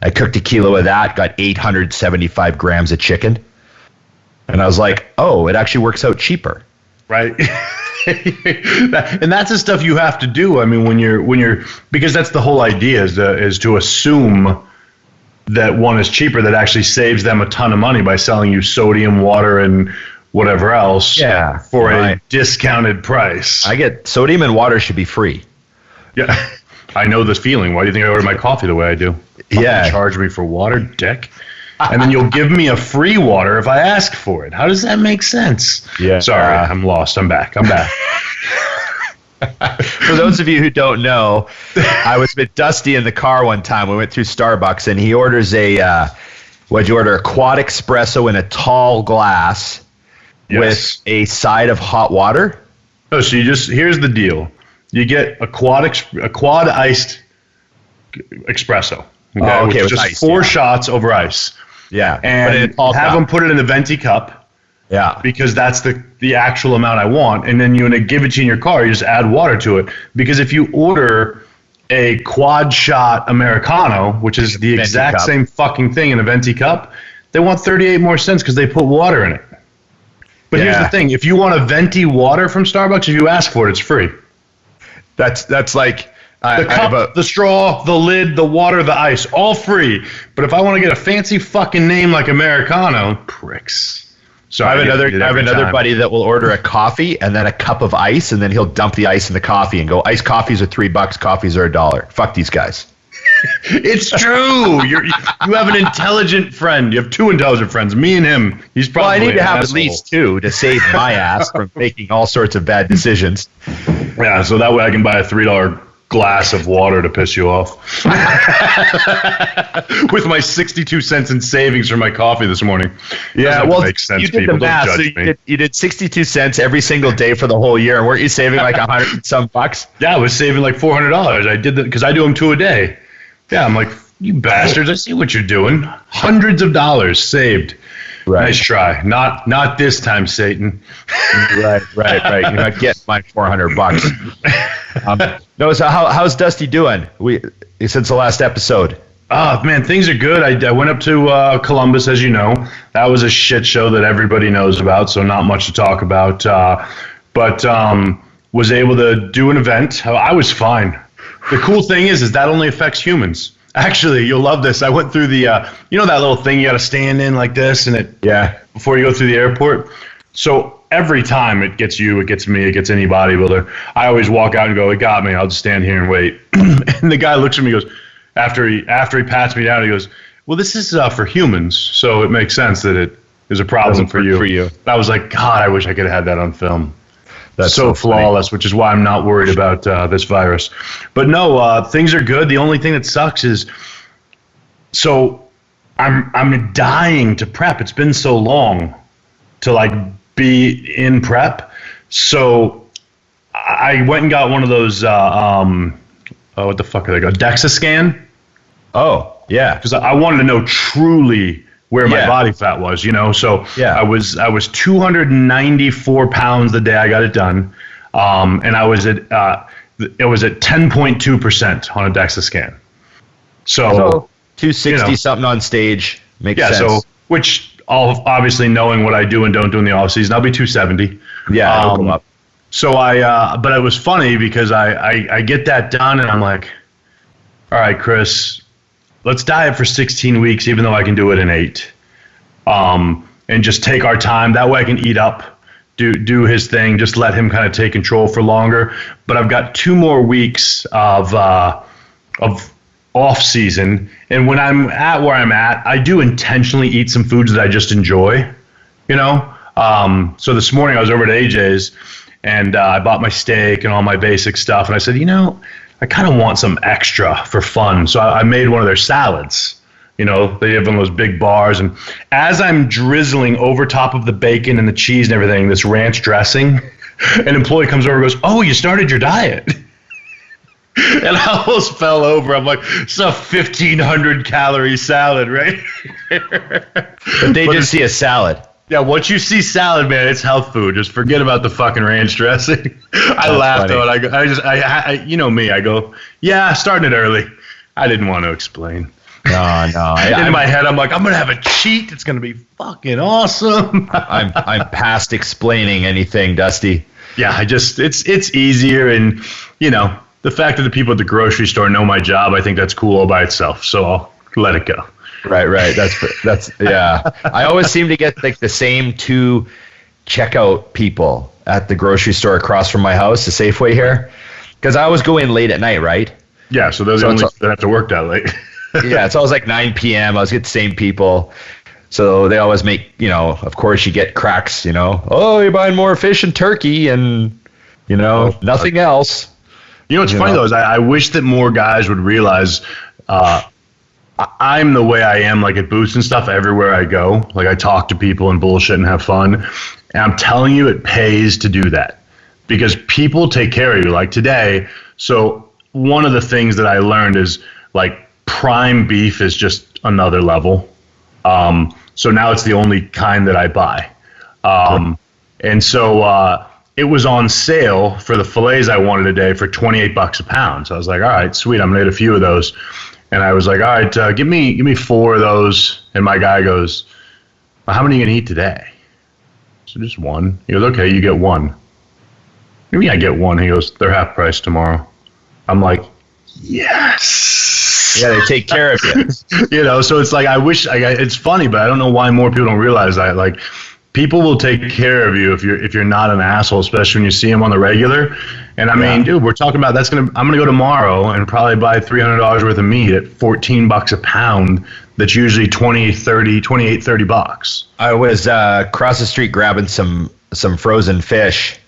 I cooked 1 kilo of that, got 875 grams of chicken. And I was like, oh, it actually works out cheaper. Right. And that's the stuff you have to do. I mean, when you're because that's the whole idea is to assume that one is cheaper, that actually saves them a ton of money by selling you sodium, water, and whatever else for a discounted price. I get sodium and water should be free. Yeah. I know this feeling. Why do you think I order my coffee the way I do? Yeah. Charge me for water, dick. And then you'll give me a free water if I ask for it. How does that make sense? Yeah. Sorry, I'm lost. I'm back. For those of you who don't know, I was with Dusty in the car one time. We went through Starbucks, and he orders what'd you order? A quad espresso in a tall glass with a side of hot water. Oh, so here's the deal. You get a quad iced espresso. Okay, which is just 4 shots over ice. Yeah, and have them put it in the venti cup. Yeah, because that's the the actual amount I want, and then when they give it to you in your car, you just add water to it. Because if you order a quad shot Americano, which is the exact same fucking thing in a venti cup, they want 38 more cents because they put water in it. But here's the thing: if you want a venti water from Starbucks, if you ask for it, it's free. That's like the cup, the straw, the lid, the water, the ice, all free. But if I want to get a fancy fucking name like Americano, pricks. So I have another buddy that will order a coffee and then a cup of ice, and then he'll dump the ice in the coffee and go, iced coffees are $3, coffees are $1. Fuck these guys. It's true. You have an intelligent friend. You have two intelligent friends, me and him. He's probably I need to have at least two to save my ass from making all sorts of bad decisions. Yeah, so that way I can buy a $3 glass of water to piss you off. With my 62 cents in savings for my coffee this morning. Yeah, well, makes sense, you did people. the math. So you did 62 cents every single day for the whole year, and weren't you saving like $100 and some bucks? Yeah, I was saving like $400. I did that because I do them 2 a day. Yeah, I'm like, you bastards, I see what you're doing. Hundreds of dollars saved. Right. Nice try. Not this time, Satan. Right. You're not getting my $400. No, so how's Dusty doing? Since the last episode. Oh man, things are good. I went up to Columbus, as you know. That was a shit show that everybody knows about, so not much to talk about. But was able to do an event. I was fine. The cool thing is that only affects humans. Actually, you'll love this. I went through the, you know that little thing you got to stand in like this, and before you go through the airport. So every time it gets you, it gets me, it gets any bodybuilder, I always walk out and go, it got me. I'll just stand here and wait. And the guy looks at me and goes, after he pats me down, he goes, well, this is for humans, so it makes sense that it is a problem for you. I was like, God, I wish I could have had that on film. That's so flawless, which is why I'm not worried about this virus. But no, things are good. The only thing that sucks is, so I'm dying to prep. It's been so long to like be in prep. So I went and got one of those. What the fuck are they called? DEXA scan. Oh yeah, because I wanted to know truly where my body fat was, you know. So I was 294 pounds the day I got it done, and I was at 10.2% on a DEXA scan. So 260 something on stage makes sense. So which obviously knowing what I do and don't do in the off season, I'll be 270. Yeah, it'll come up. So but it was funny because I get that done and I'm like, all right, Chris, let's diet for 16 weeks, even though I can do it in 8. And just take our time. That way I can eat up, do his thing, just let him kind of take control for longer. But I've got 2 more weeks of off season. And when I'm at where I'm at, I do intentionally eat some foods that I just enjoy, you know? So this morning I was over at AJ's and I bought my steak and all my basic stuff. And I said, you know, I kind of want some extra for fun. So I made one of their salads. You know, they have one of those big bars. And as I'm drizzling over top of the bacon and the cheese and everything, this ranch dressing, an employee comes over and goes, oh, you started your diet. And I almost fell over. I'm like, it's a 1,500 calorie salad, right? But they did see a salad. Yeah, once you see salad, man, it's health food. Just forget about the fucking ranch dressing. I laughed though, and I you know me, I go, yeah, starting it early. I didn't want to explain. No. In my head, I'm like, I'm gonna have a cheat. It's gonna be fucking awesome. I'm past explaining anything, Dusty. Yeah, it's easier, and you know, the fact that the people at the grocery store know my job, I think that's cool all by itself. So I'll let it go. Right. That's yeah. I always seem to get like the same 2 checkout people at the grocery store across from my house, the Safeway here, because I always go in late at night, right? Yeah, so those are the only that have to work that late. Yeah, it's always like 9 p.m. I always get the same people. So they always make, you know, of course you get cracks, you know. Oh, you're buying more fish and turkey and, you know, nothing else. You know what's funny though is I wish that more guys would realize I'm the way I am, like at booths and stuff, everywhere I go. Like I talk to people and bullshit and have fun. And I'm telling you, it pays to do that because people take care of you. Like today, so one of the things that I learned is like prime beef is just another level. So now it's the only kind that I buy. And so it was on sale for the fillets I wanted today for $28 a pound. So I was like, all right, sweet, I'm going to get a few of those. And I was like, all right, give me 4 of those. And my guy goes, well, how many are you going to eat today? So just 1. He goes, okay, you get 1. Maybe I get 1. He goes, they're half price tomorrow. I'm like, yes. Yeah, they take care of you. You know, so it's like, it's funny, but I don't know why more people don't realize that. Like, people will take care of you if you're not an asshole, especially when you see them on the regular. And I mean, dude, we're talking about I'm going to go tomorrow and probably buy $300 worth of meat at $14 a pound. That's usually $28-30. I was across the street grabbing some frozen fish.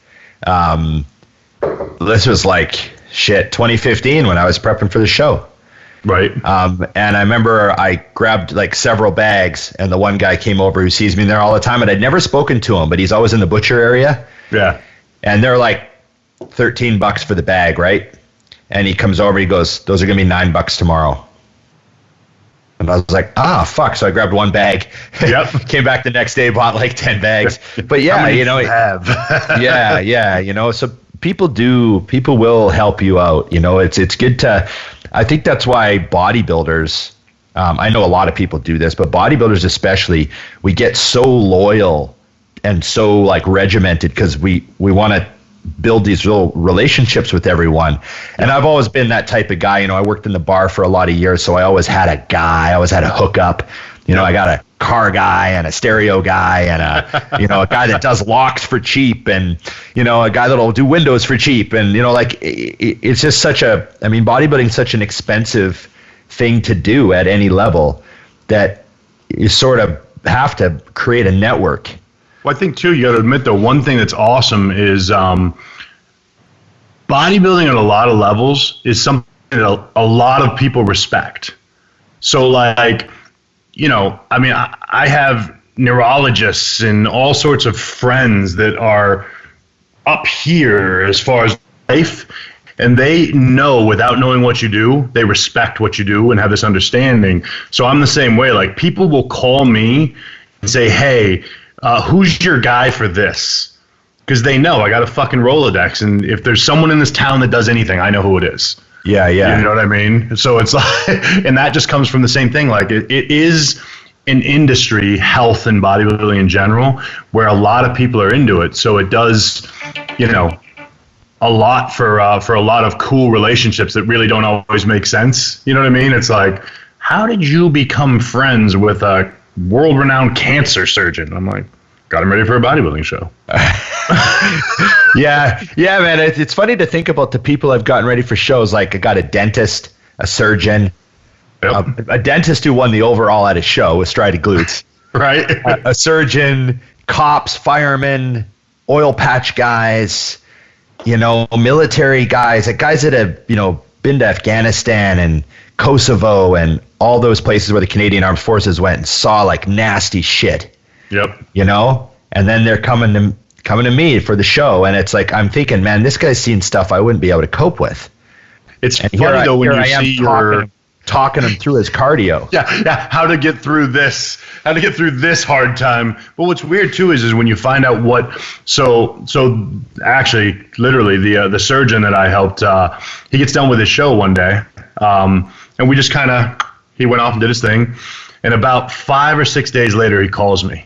This was like 2015 when I was prepping for the show. Right. And I remember I grabbed like several bags, and the one guy came over who sees me there all the time, and I'd never spoken to him, but he's always in the butcher area. Yeah. And they're like $13 for the bag, right? And he comes over, he goes, those are going to be $9 tomorrow. And I was like, fuck. So I grabbed 1 bag. Yep. Came back the next day, bought like 10 bags. But yeah, you know, yeah, you know, so people will help you out. You know, it's good to, I think that's why bodybuilders, I know a lot of people do this, but bodybuilders especially, we get so loyal and so like regimented because we want to build these real relationships with everyone. And I've always been that type of guy. You know, I worked in the bar for a lot of years, so I always had a guy. I always had a hookup. You know, I got a car guy and a stereo guy and a guy that does locks for cheap, and, you know, a guy that'll do windows for cheap. And, you know, like it's just bodybuilding is such an expensive thing to do at any level that you sort of have to create a network. Well, I think, too, you got to admit, though, one thing that's awesome is bodybuilding at a lot of levels is something that a lot of people respect. So, like, you know, I mean, I have neurologists and all sorts of friends that are up here as far as life, and they know without knowing what you do, they respect what you do and have this understanding. So I'm the same way. Like, people will call me and say, hey, who's your guy for this? Because they know I got a fucking Rolodex, and if there's someone in this town that does anything, I know who it is. Yeah. You know what I mean? So it's like, and that just comes from the same thing. Like, it is an industry, health and bodybuilding in general, where a lot of people are into it. So it does, you know, a lot for a lot of cool relationships that really don't always make sense. You know what I mean? It's like, how did you become friends with a world-renowned cancer surgeon? I'm like, got him ready for a bodybuilding show. yeah, man. It's funny to think about the people I've gotten ready for shows. Like, I got a dentist, a surgeon, a dentist who won the overall at a show with striated glutes. Right. A surgeon, cops, firemen, oil patch guys, you know, military guys, like guys that have, you know, been to Afghanistan and Kosovo and all those places where the Canadian Armed Forces went and saw like nasty shit. Yep. You know, and then they're coming to me for the show, and it's like, I'm thinking, man, this guy's seen stuff I wouldn't be able to cope with. It's funny though when you see talking him through his cardio. Yeah, how to get through this hard time. But what's weird too is when you find out what. So actually, literally, the surgeon that I helped, he gets done with his show one day, and we just he went off and did his thing, and about 5 or 6 days later, he calls me.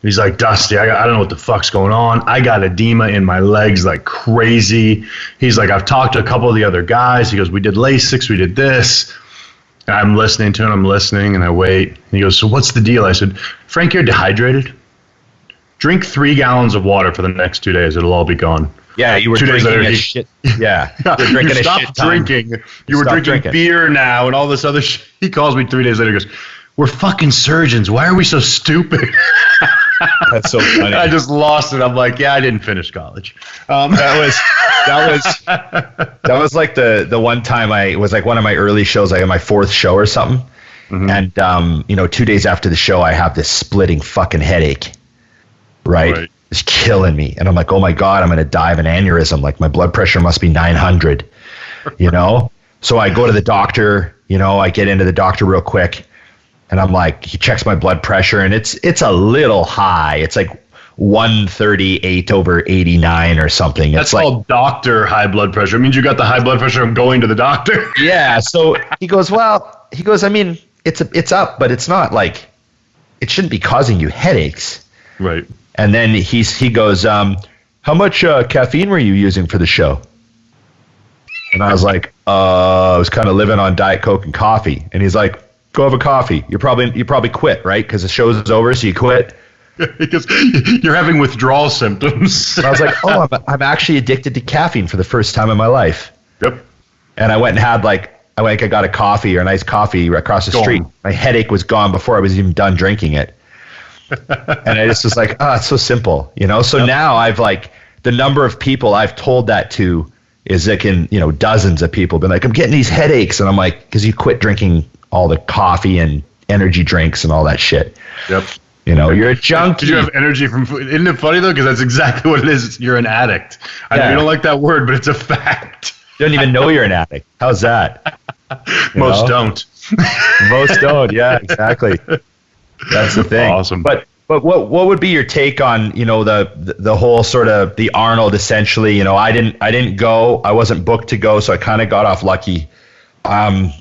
He's like, Dusty, I don't know what the fuck's going on. I got edema in my legs like crazy. He's like, I've talked to a couple of the other guys. He goes, we did Lasix, we did this. And I'm listening to him, and I wait. And he goes, so what's the deal? I said, Frank, you're dehydrated. Drink 3 gallons of water for the next 2 days. It'll all be gone. Yeah, you were 2 days drinking later, shit. Yeah, you stopped drinking. You were drinking beer now and all this other shit. He calls me 3 days later and goes, we're fucking surgeons. Why are we so stupid? That's so funny. I just lost it. I'm like, yeah, I didn't finish college. That was like the one time it was like one of my early shows. I had my 4th show or something. Mm-hmm. And 2 days after the show, I have this splitting fucking headache. Right? It's killing me. And I'm like, oh my God, I'm going to die of an aneurysm. Like, my blood pressure must be 900, you know? So I go to the doctor, I get into the doctor real quick. And I'm like, he checks my blood pressure, and it's a little high. It's like 138/89 or something. That's called doctor high blood pressure. It means you got the high blood pressure from going to the doctor. Yeah. So he goes, I mean, it's up, but it's not like, it shouldn't be causing you headaches. Right. And then he goes, how much caffeine were you using for the show? And I was like, I was kind of living on Diet Coke and coffee. And he's like, go have a coffee. You probably quit, right? Because the show's over, so you quit. Because you're having withdrawal symptoms. And I was like, I'm actually addicted to caffeine for the first time in my life. Yep. And I went and had I got a coffee or a nice coffee right across the street. My headache was gone before I was even done drinking it. And I just was like, it's so simple, So now I've the number of people I've told that to is dozens of people been like, I'm getting these headaches. And I'm like, because you quit drinking all the coffee and energy drinks and all that shit. Yep. You're a junkie. Did you have energy from food? Isn't it funny though? Because that's exactly what it is. You're an addict. I know you don't like that word, but it's a fact. You don't even know you're an addict. How's that? Most don't. Most don't. Yeah, exactly. That's the thing. Awesome. But what would be your take on the whole sort of the Arnold essentially? I didn't go. I wasn't booked to go, so I kind of got off lucky. What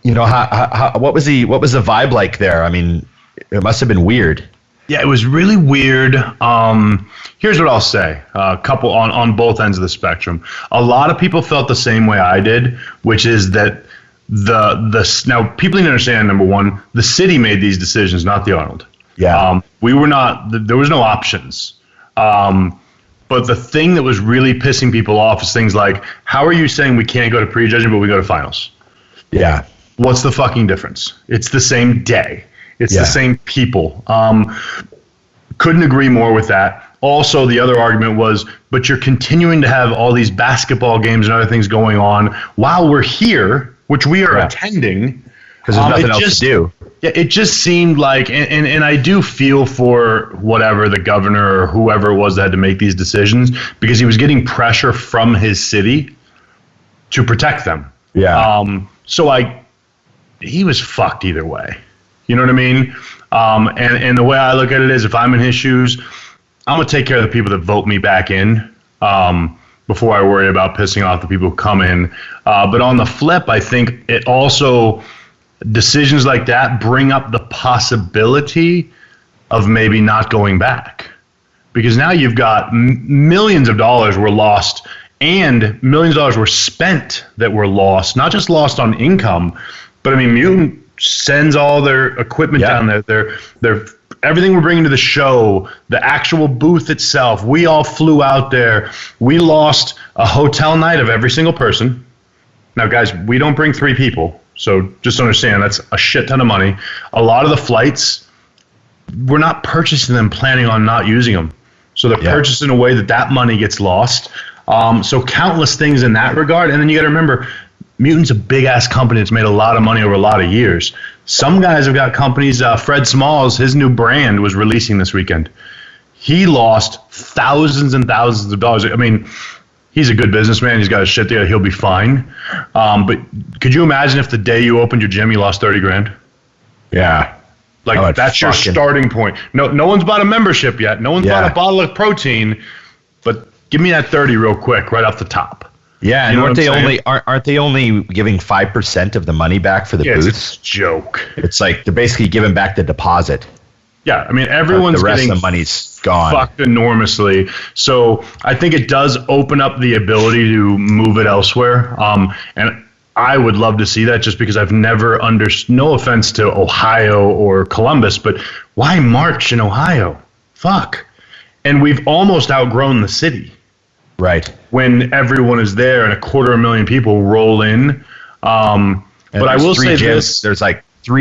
was the vibe like there? I mean, it must have been weird. Yeah, it was really weird. Here's what I'll say. A couple on both ends of the spectrum. A lot of people felt the same way I did, which is that now people need to understand, number one, the city made these decisions, not the Arnold. Yeah. We were not. There was no options. But the thing that was really pissing people off is things like, how are you saying we can't go to prejudging but we go to finals? Yeah. What's the fucking difference? It's the same day. It's the same people. Couldn't agree more with that. Also, the other argument was, but you're continuing to have all these basketball games and other things going on while we're here, which we are attending. Because there's nothing else to do. Yeah, it just seemed like, and I do feel for whatever the governor or whoever it was that had to make these decisions, because he was getting pressure from his city to protect them. Yeah. He was fucked either way. You know what I mean? And the way I look at it is, if I'm in his shoes, I'm going to take care of the people that vote me back in before I worry about pissing off the people who come in. But on the flip, I think it also, decisions like that bring up the possibility of maybe not going back. Because now you've got millions of dollars were lost and millions of dollars were spent that were lost, not just lost on income, but I mean, Mutant sends all their equipment down there. Their everything we're bringing to the show, the actual booth itself. We all flew out there. We lost a hotel night of every single person. Now, guys, we don't bring 3 people, so just understand that's a shit ton of money. A lot of the flights, we're not purchasing them planning on not using them. So they're purchased in a way that money gets lost. So countless things in that regard. And then you got to remember, Mutant's a big-ass company that's made a lot of money over a lot of years. Some guys have got companies. Fred Smalls, his new brand, was releasing this weekend. He lost thousands and thousands of dollars. I mean, he's a good businessman. He's got his shit together. He'll be fine. But could you imagine if the day you opened your gym, you lost $30,000? Yeah. That's your starting point. No one's bought a membership yet. No one's bought a bottle of protein. But give me that 30 real quick, right off the top. Yeah, and aren't they only giving 5% of the money back for the booths? It's a joke. It's like they're basically giving back the deposit. Yeah, I mean, everyone's the rest getting of the money's gone. Fucked enormously. So I think it does open up the ability to move it elsewhere. And I would love to see that, just because I've never no offense to Ohio or Columbus, but why march in Ohio? Fuck. And we've almost outgrown the city. Right. When everyone is there and 250,000 people roll in. But I will say this. There's 3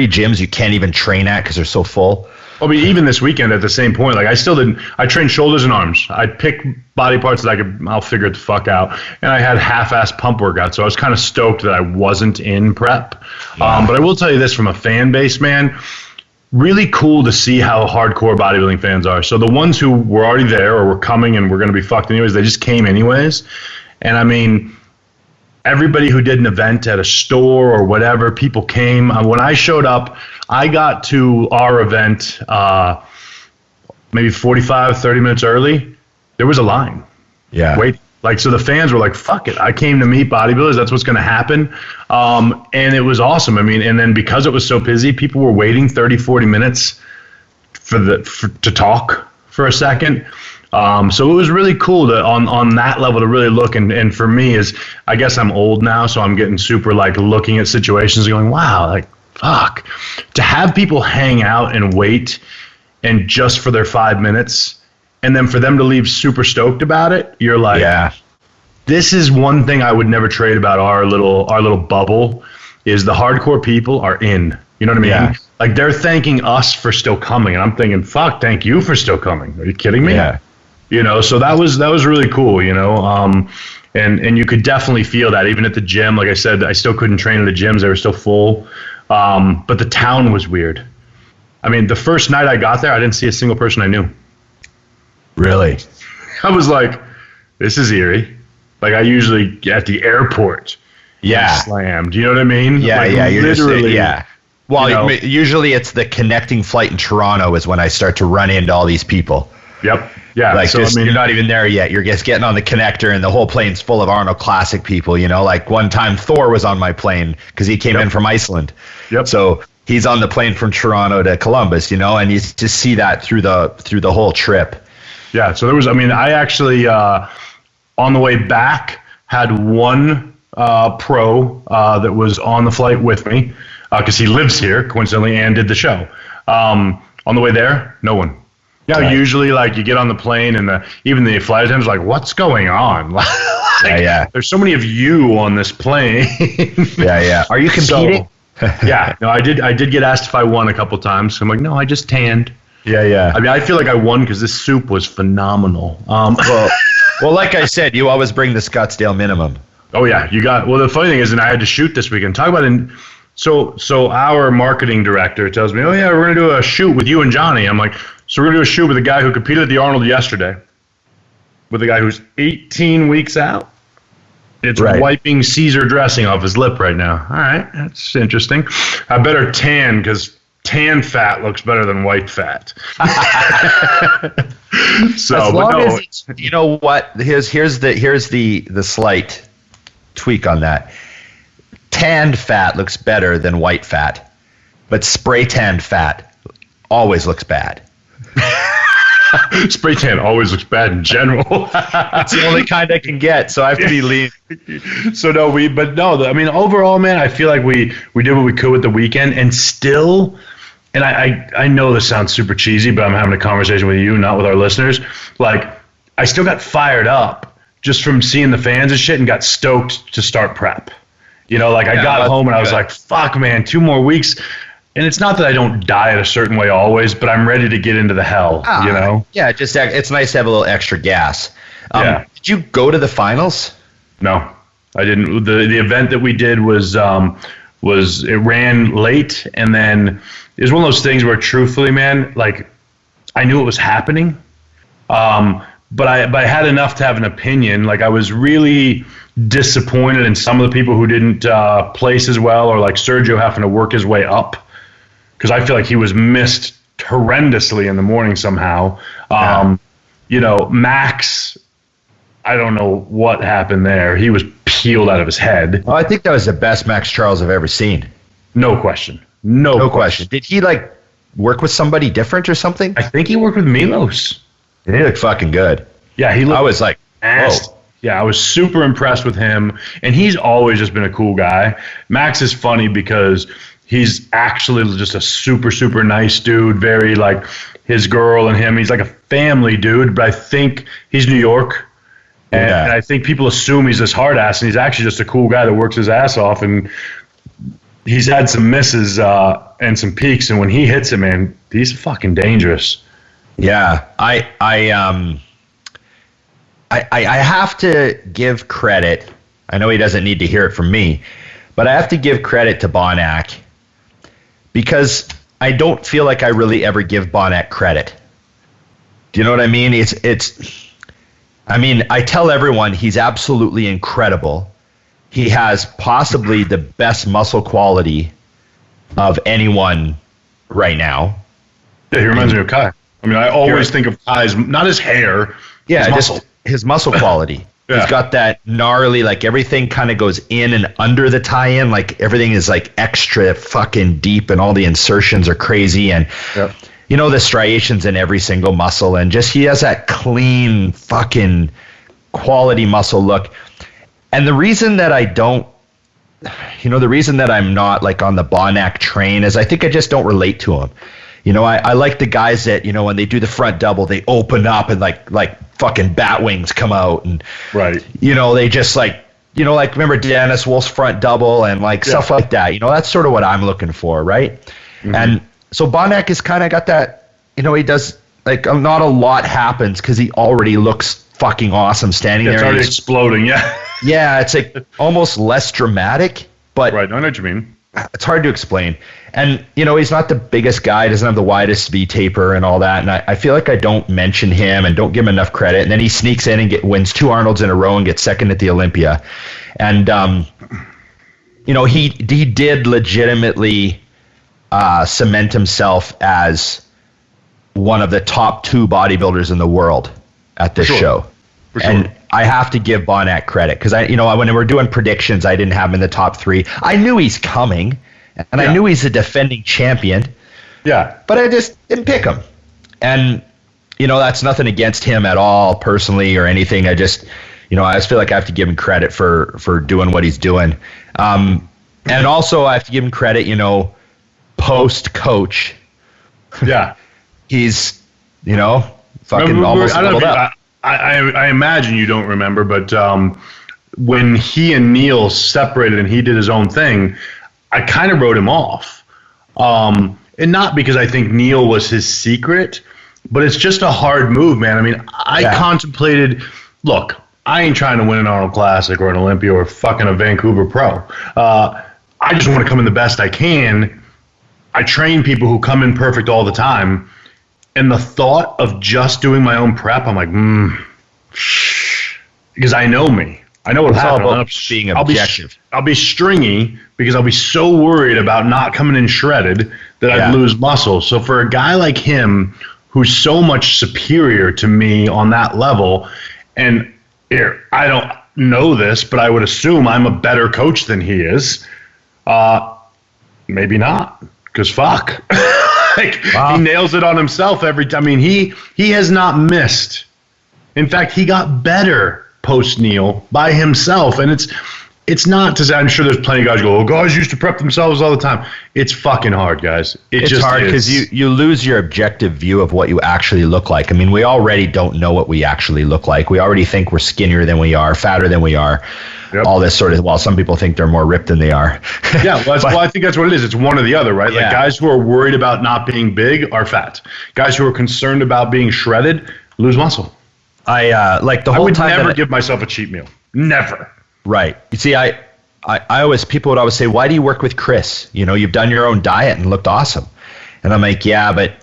gyms you can't even train at because they're so full. I mean, even this weekend at the same point, I trained shoulders and arms. I picked body parts that I'll figure it the fuck out. And I had half-ass pump workouts. So I was kind of stoked that I wasn't in prep. Yeah. But I will tell you this, from a fan base, man, really cool to see how hardcore bodybuilding fans are. So the ones who were already there or were coming and were going to be fucked anyways, they just came anyways. And I mean, everybody who did an event at a store or whatever, people came. When I showed up, I got to our event maybe 45, 30 minutes early, there was a line. Yeah. Wait. Like, so the fans were like, fuck it. I came to meet bodybuilders. That's what's going to happen. And it was awesome. I mean, and then because it was so busy, people were waiting 30, 40 minutes to talk for a second. So it was really cool to on that level to really look. And for me is, I guess I'm old now, so I'm getting super like looking at situations and going, wow, like, fuck. To have people hang out and wait and just for their 5 minutes, and then for them to leave super stoked about it, you're like, yeah, this is one thing I would never trade about our little bubble, is the hardcore people are in. You know what I mean? Yeah. Like, they're thanking us for still coming, and I'm thinking, fuck, thank you for still coming. Are you kidding me? Yeah. You know, so that was really cool, you know. And you could definitely feel that even at the gym. Like I said, I still couldn't train in the gyms; they were still full. But the town was weird. I mean, the first night I got there, I didn't see a single person I knew. Really? I was like, this is eerie. Like, I usually at the airport, slammed. You know what I mean? Yeah, like, yeah. You're literally. yeah. Well, you know, usually it's the connecting flight in Toronto is when I start to run into all these people. Yep. Yeah. Like, so, just, I mean, you're not even there yet. You're just getting on the connector, and the whole plane's full of Arnold Classic people. You know, like one time Thor was on my plane because he came in from Iceland. Yep. So he's on the plane from Toronto to Columbus. You know, and you just see that through the whole trip. Yeah, so there was, I mean, I actually, on the way back, had one pro that was on the flight with me, because he lives here, coincidentally, and did the show. On the way there, no one. Yeah, Right. Usually, like, you get on the plane, and even the flight attendants are like, what's going on? Like, Yeah. there's so many of you on this plane. Yeah. Are you competing? Yeah, no, I did get asked if I won a couple times. I'm like, no, I just tanned. Yeah. I mean, I feel like I won because this soup was phenomenal. Well, like I said, you always bring the Scottsdale minimum. Oh yeah, well, the funny thing is, and I had to shoot this weekend. Talk about it. So our marketing director tells me, oh yeah, we're gonna do a shoot with you and Johnny. I'm like, so we're gonna do a shoot with a guy who competed at the Arnold yesterday, with a guy who's 18 weeks out. It's right. Wiping Caesar dressing off his lip right now. All right, that's interesting. I better tan because tan fat looks better than white fat. So, as long as it's, you know what? Here's the slight tweak on that. Tanned fat looks better than white fat, but spray tanned fat always looks bad. Spray tan always looks bad in general. It's the only kind I can get, so I have to be lean. So I mean, overall, man, I feel like we did what we could with the weekend, and still, and I know this sounds super cheesy, but I'm having a conversation with you, not with our listeners. Like, I still got fired up just from seeing the fans and shit, and got stoked to start prep. You know, like, I got home and I was like, fuck, man, 2 more weeks. And it's not that I don't diet a certain way always, but I'm ready to get into the hell, you know? Yeah, it's nice to have a little extra gas. Did you go to the finals? No, I didn't. The event that we did was it ran late, and then it was one of those things where, truthfully, man, like, I knew it was happening, but I had enough to have an opinion. Like, I was really disappointed in some of the people who didn't place as well, or like Sergio having to work his way up, because I feel like he was missed horrendously in the morning somehow. You know, Max, I don't know what happened there. He was peeled out of his head. Oh, I think that was the best Max Charles I've ever seen. No question. No question. Did he, like, work with somebody different or something? I think he worked with Milos. He looked fucking good. Yeah, he looked. I was like, whoa. Yeah, I was super impressed with him, and he's always just been a cool guy. Max is funny because he's actually just a super, super nice dude, very, like, his girl and him. He's like a family dude, but I think he's New York, and I think people assume he's this hard ass, and he's actually just a cool guy that works his ass off, and he's had some misses and some peaks, and when he hits it, man, he's fucking dangerous. Yeah, I have to give credit. I know he doesn't need to hear it from me, but I have to give credit to Bonac, because I don't feel like I really ever give Bonac credit. Do you know what I mean? I mean, I tell everyone he's absolutely incredible. He has possibly the best muscle quality of anyone right now. Yeah, he reminds me of Kai. I mean, I always think of Kai's, not his hair, yeah, his muscle. just his muscle quality. Yeah. He's got that gnarly, like everything kind of goes in and under the tie-in, like everything is like extra fucking deep, and all the insertions are crazy, and Yep. you know, the striations in every single muscle, and just he has that clean fucking quality muscle look. And the reason that I don't, you know, the reason that I'm not like on the Bonac train is I think I just don't relate to him. You know, I like the guys that, you know, when they do the front double, they open up and like fucking bat wings come out, and Right. you know, they just like, you know, like remember Dennis Wolf's front double and like stuff like that. You know, that's sort of what I'm looking for, right? Mm-hmm. And so Bonac is kind of got that, you know, he does like not a lot happens because he already looks fucking awesome standing It's there. already exploding, yeah. Yeah, it's like almost less dramatic, but Right, I know what you mean. it's hard to explain. And, you know, he's not the biggest guy, doesn't have the widest V taper and all that. And I feel like I don't mention him and don't give him enough credit. And then he sneaks in and wins 2 Arnolds in a row and gets second at the Olympia. And, you know, he did legitimately cement himself as one of the top 2 bodybuilders in the world at this show. For sure. And I have to give Bonac credit because I, you know, when we're doing predictions, I didn't have him in the top 3. I knew he's coming, and I knew he's a defending champion. Yeah. But I just didn't pick him. And, you know, that's nothing against him at all personally or anything. I just, you know, I just feel like I have to give him credit for doing what he's doing. And also I have to give him credit, you know, post-coach. Yeah. He's, you know, fucking almost leveled up. I imagine you don't remember, but when he and Neil separated and he did his own thing, I kind of wrote him off. And not because I think Neil was his secret, but it's just a hard move, man. I mean, I contemplated, look, I ain't trying to win an Arnold Classic or an Olympia or fucking a Vancouver Pro. I just want to come in the best I can. I train people who come in perfect all the time. And the thought of just doing my own prep, I'm like, because I know me. I know what'll happen. All about being objective. I'll be stringy because I'll be so worried about not coming in shredded that I'd lose muscle. So for a guy like him, who's so much superior to me on that level, and here, I don't know this, but I would assume I'm a better coach than he is. Maybe not, because fuck. He nails it on himself every time. I mean, he has not missed. In fact, he got better post Neil by himself, and it's not to say, I'm sure there's plenty of guys who go, oh, guys used to prep themselves all the time. It's fucking hard, guys. It's just hard because you lose your objective view of what you actually look like. I mean, we already don't know what we actually look like. We already think we're skinnier than we are, fatter than we are. Yep. All this sort of, well, some people think they're more ripped than they are. Yeah, well, I think that's what it is. It's one or the other, right? Like guys who are worried about not being big are fat. Guys who are concerned about being shredded lose muscle. Like the whole time. I would never give myself a cheat meal. Never. Right. You see, I always, people would always say, why do you work with Chris? You know, you've done your own diet and looked awesome. And I'm like, yeah, but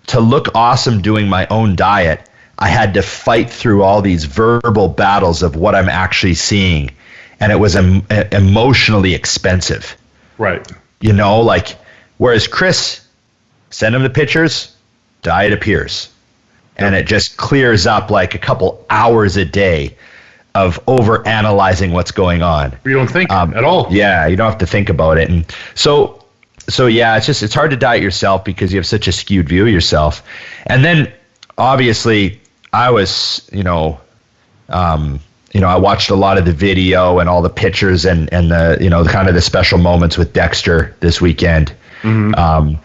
to look awesome doing my own diet, I had to fight through all these verbal battles of what I'm actually seeing. And it was emotionally expensive. Right. You know, like, whereas Chris, send him the pictures, diet appears. And it just clears up like a couple hours a day of over analyzing what's going on. You don't think at all. Yeah, you don't have to think about it. And so yeah, it's hard to diet yourself because you have such a skewed view of yourself. And then obviously I was, I watched a lot of the video and all the pictures and the, the kind of the special moments with Dexter this weekend. Mm-hmm.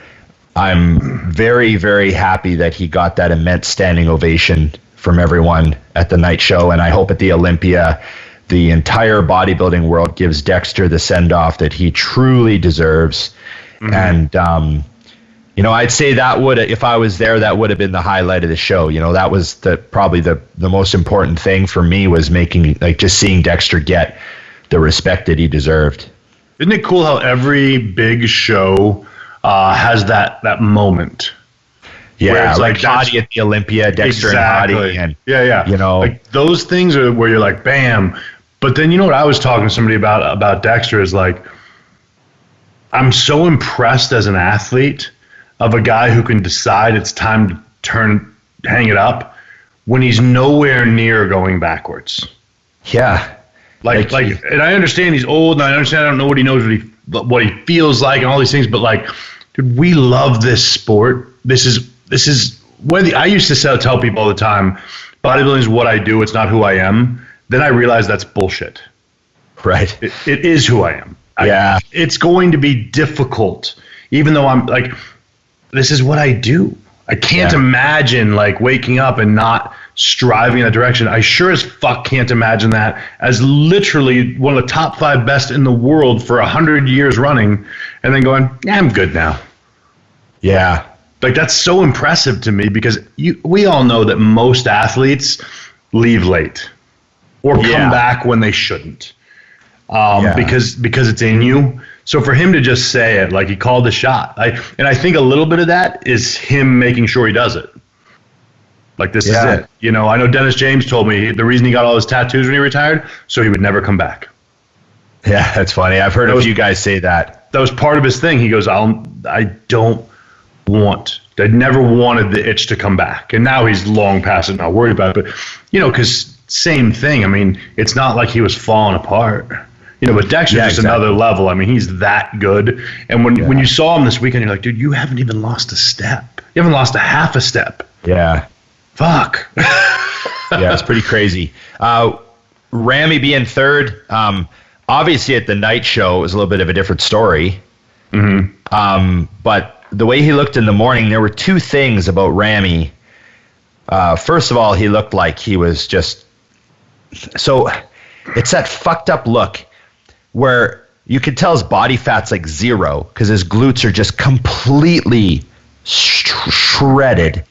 I'm very, very happy that he got that immense standing ovation from everyone at the night show. And I hope at the Olympia, the entire bodybuilding world gives Dexter the send-off that he truly deserves. Mm-hmm. And, I'd say that if I was there, that would have been the highlight of the show. That was probably the most important thing for me was just seeing Dexter get the respect that he deserved. Isn't it cool how every big show has that moment? Yeah, like Hadi at the Olympia, Dexter exactly. and Hadi. And, yeah. Like those things are where you're like, bam. But then what I was talking to somebody about Dexter is like, I'm so impressed as an athlete of a guy who can decide it's time hang it up when he's nowhere near going backwards. Yeah. Like, and I understand he's old, and I understand I don't know what he knows, what he feels like, and all these things. But like, dude, we love this sport. This is whether I used to tell people all the time, bodybuilding is what I do. It's not who I am. Then I realized that's bullshit. Right. It is who I am. Yeah. It's going to be difficult, even though I'm like, this is what I do. I can't imagine like waking up and not striving in that direction. I sure as fuck can't imagine that as literally one of the top 5 best in the world for 100 years running, and then going, yeah, I'm good now. Yeah. Like, that's so impressive to me, because we all know that most athletes leave late or come back when they shouldn't, because it's in you. So for him to just say it, like he called the shot, and I think a little bit of that is him making sure he does it. Like, this is it. You know, I know Dennis James told me the reason he got all his tattoos when he retired, so he would never come back. Yeah, that's funny. I've heard a few guys say that. That was part of his thing. He goes, I never wanted the itch to come back. And now he's long past it, not worried about it. But, you know, because same thing. I mean, it's not like he was falling apart. You know, but Dexter's just another level. I mean, he's that good. And when you saw him this weekend, you're like, dude, you haven't even lost a step. You haven't lost a half a step. Yeah. Fuck. Yeah, it's pretty crazy. Ramy being third, obviously at the night show, it was a little bit of a different story. Mm-hmm. But the way he looked in the morning, there were two things about Ramy. First of all, he looked like he was just... So it's that fucked up look where you can tell his body fat's like 0 because his glutes are just completely shredded.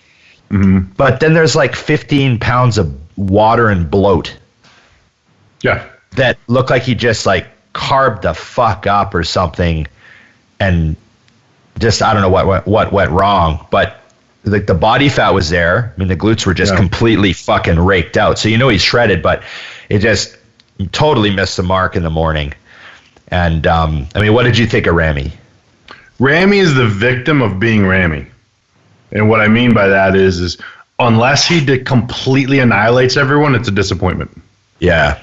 Mm-hmm. But then there's like 15 pounds of water and bloat. Yeah. That look like he just like carved the fuck up or something, and just I don't know what went wrong, but like the body fat was there. I mean, the glutes were just completely fucking raked out. So you know he's shredded, but it just totally missed the mark in the morning. And I mean, what did you think of Ramy? Ramy is the victim of being Ramy. And what I mean by that is unless he completely annihilates everyone, it's a disappointment. Yeah.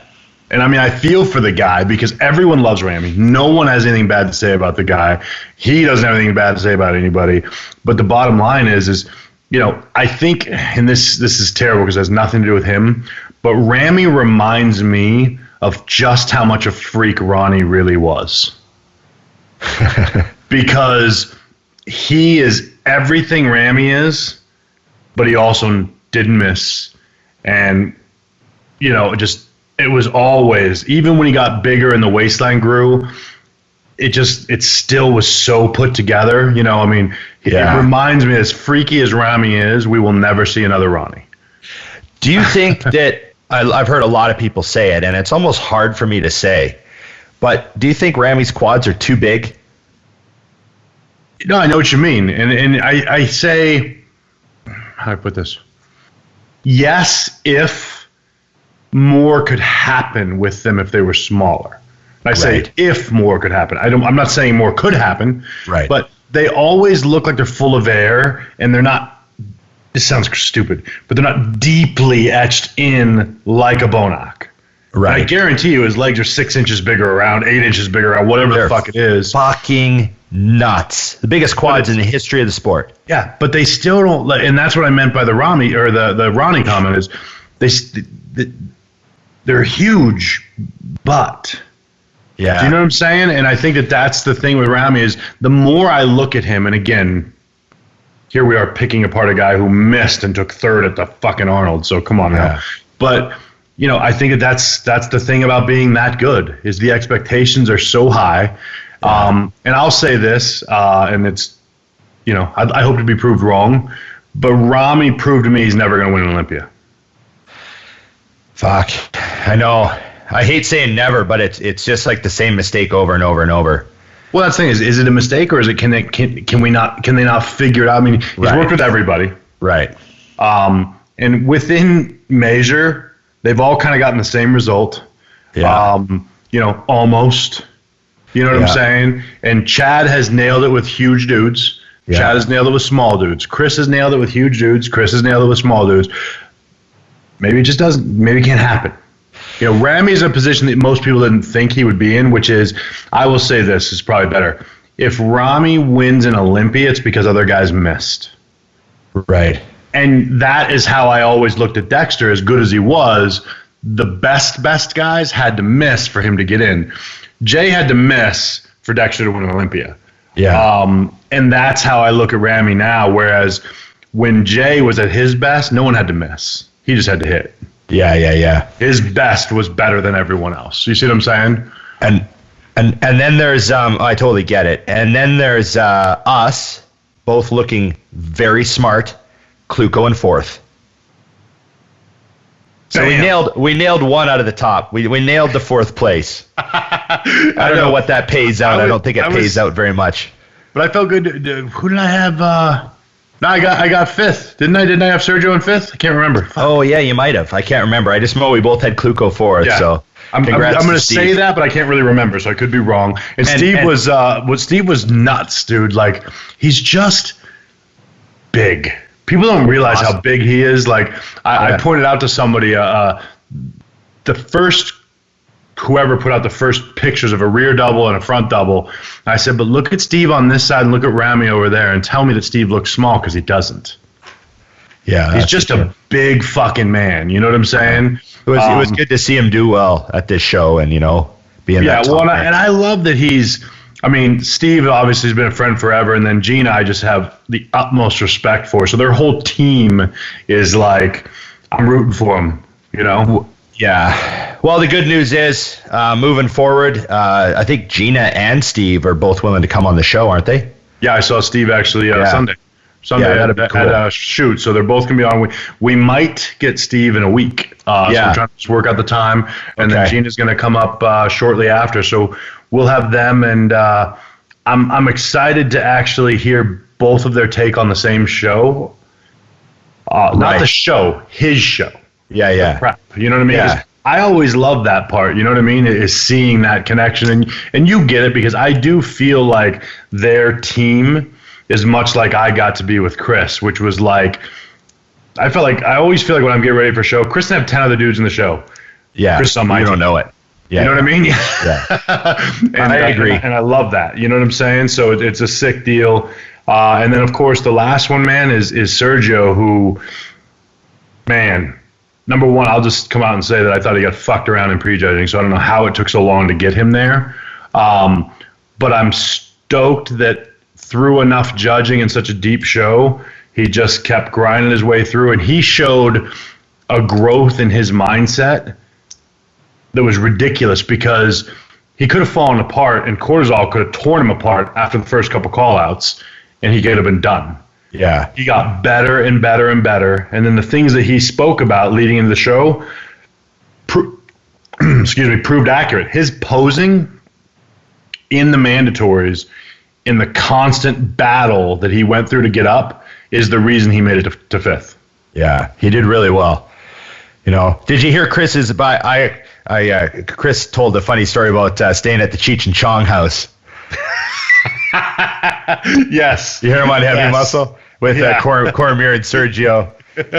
And I mean, I feel for the guy because everyone loves Ramy. No one has anything bad to say about the guy. He doesn't have anything bad to say about anybody. But the bottom line is, you know, I think, and this is terrible because it has nothing to do with him, but Ramy reminds me of just how much a freak Ronnie really was. Because he is everything Ramy is, but he also didn't miss. And, you know, it was always, even when he got bigger and the waistline grew, it still was so put together. You know, I mean, it reminds me, as freaky as Ramy is, we will never see another Ronnie. Do you think that, I've heard a lot of people say it, and it's almost hard for me to say, but do you think Ramy's quads are too big? No, I know what you mean. And I say, how do I put this? Yes, if more could happen with them if they were smaller. I say if more could happen. I'm not saying more could happen, right? But they always look like they're full of air, and they're not. This sounds stupid, but they're not deeply etched in like a Bonac. Right. And I guarantee you, his legs are 6 inches bigger around, 8 inches bigger around, whatever the fuck it is. Fucking nuts. The biggest quads in the history of the sport. Yeah, but they still don't. And that's what I meant by the Ramy or the Ronnie comment is they're huge, but. Yeah. Do you know what I'm saying? And I think that's the thing with Ramy is the more I look at him, and again, here we are picking apart a guy who missed and took third at the fucking Arnold. So come on now. But, you know, I think that's the thing about being that good is the expectations are so high. And I'll say this, and it's, you know, I hope to be proved wrong, but Ramy proved to me he's never going to win an Olympia. Fuck. I know. I hate saying never, but it's just like the same mistake over and over and over. Well, that's the thing is it a mistake or is it can they not figure it out? I mean, he's worked with everybody, right? And within measure, they've all kind of gotten the same result. Yeah. You know, almost. You know what I'm saying? And Chad has nailed it with huge dudes. Yeah. Chad has nailed it with small dudes. Chris has nailed it with huge dudes. Chris has nailed it with small dudes. Maybe it just doesn't. Maybe it can't happen. You know, Rami's in a position that most people didn't think he would be in, which is, I will say this is probably better. If Rami wins an Olympia, it's because other guys missed. Right. And that is how I always looked at Dexter. As good as he was, the best guys had to miss for him to get in. Jay had to miss for Dexter to win an Olympia. Yeah. And that's how I look at Rami now, whereas when Jay was at his best, no one had to miss. He just had to hit. Yeah. His best was better than everyone else. You see what I'm saying? And then there's I totally get it. And then there's us both looking very smart, Kluko in fourth. So we nailed one out of the top. We nailed the fourth place. I don't know what that pays out. I don't think it pays out very much. But I felt good. Who did I have? No, I got fifth. Didn't I? Didn't I have Sergio in fifth? I can't remember. Oh yeah, you might have. I can't remember. I just know we both had Kluko fourth. Yeah. So I'm going to say that, but I can't really remember, so I could be wrong. And Steve was nuts, dude. Like, he's just big. People don't realize how big he is. Like, I pointed out to somebody, the first, whoever put out the first pictures of a rear double and a front double, I said, but look at Steve on this side and look at Rami over there and tell me that Steve looks small, because he doesn't. Yeah. He's just a big fucking man. You know what I'm saying? It was good to see him do well at this show and, be in that top rank. And I love that Steve obviously has been a friend forever, and then Gina I just have the utmost respect for. So their whole team is like, I'm rooting for them, Yeah. Well, the good news is, moving forward, I think Gina and Steve are both willing to come on the show, aren't they? Yeah, I saw Steve actually Sunday. That'd be cool. At a shoot, so they're both going to be on. We might get Steve in a week. So we're trying to just work out the time, and then Gina's going to come up shortly after. So we'll have them, and I'm excited to actually hear both of their take on the same show. Not the show, his show. Yeah. Prep, you know what I mean? Yeah. I always love that part, you know what I mean, is seeing that connection. And you get it, because I do feel like their team is much like I got to be with Chris, which was like, I always feel like when I'm getting ready for a show, Chris and I have 10 other dudes in the show. Yeah. Chris on my team. You don't know it. Yeah. You know what I mean? Yeah. And I agree. And I love that. You know what I'm saying? So it's a sick deal. And then, of course, the last one, man, is Sergio, who, man, number one, I'll just come out and say that I thought he got fucked around in prejudging, so I don't know how it took so long to get him there. But I'm stoked that through enough judging in such a deep show, he just kept grinding his way through, and he showed a growth in his mindset that was ridiculous, because he could have fallen apart and cortisol could have torn him apart after the first couple call-outs, and he could have been done. Yeah. He got better and better and better, and then the things that he spoke about leading into the show proved accurate. His posing in the mandatories, in the constant battle that he went through to get up, is the reason he made it to fifth. Yeah, he did really well. Did you hear Chris's? Chris told a funny story about staying at the Cheech and Chong house. Yes. You hear him on Heavy Muscle with Cormier and Sergio.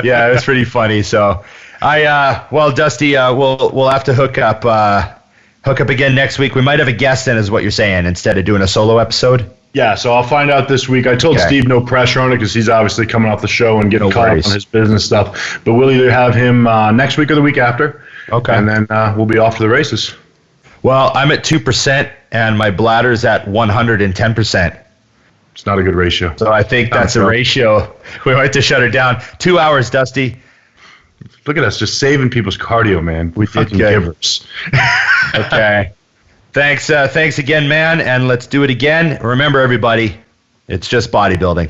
Yeah, it was pretty funny. So, Dusty, we'll have to hook up again next week. We might have a guest in, is what you're saying, instead of doing a solo episode. Yeah, so I'll find out this week. I told Steve no pressure on it, because he's obviously coming off the show and getting caught up on his business stuff. But we'll either have him next week or the week after. Okay. And then we'll be off to the races. Well, I'm at 2%, and my bladder's at 110%. It's not a good ratio. So I think that's a ratio. We might have to shut it down. 2 hours, Dusty. Look at us, just saving people's cardio, man. We fucking givers. Okay. Thanks again, man, and let's do it again. Remember, everybody, it's just bodybuilding.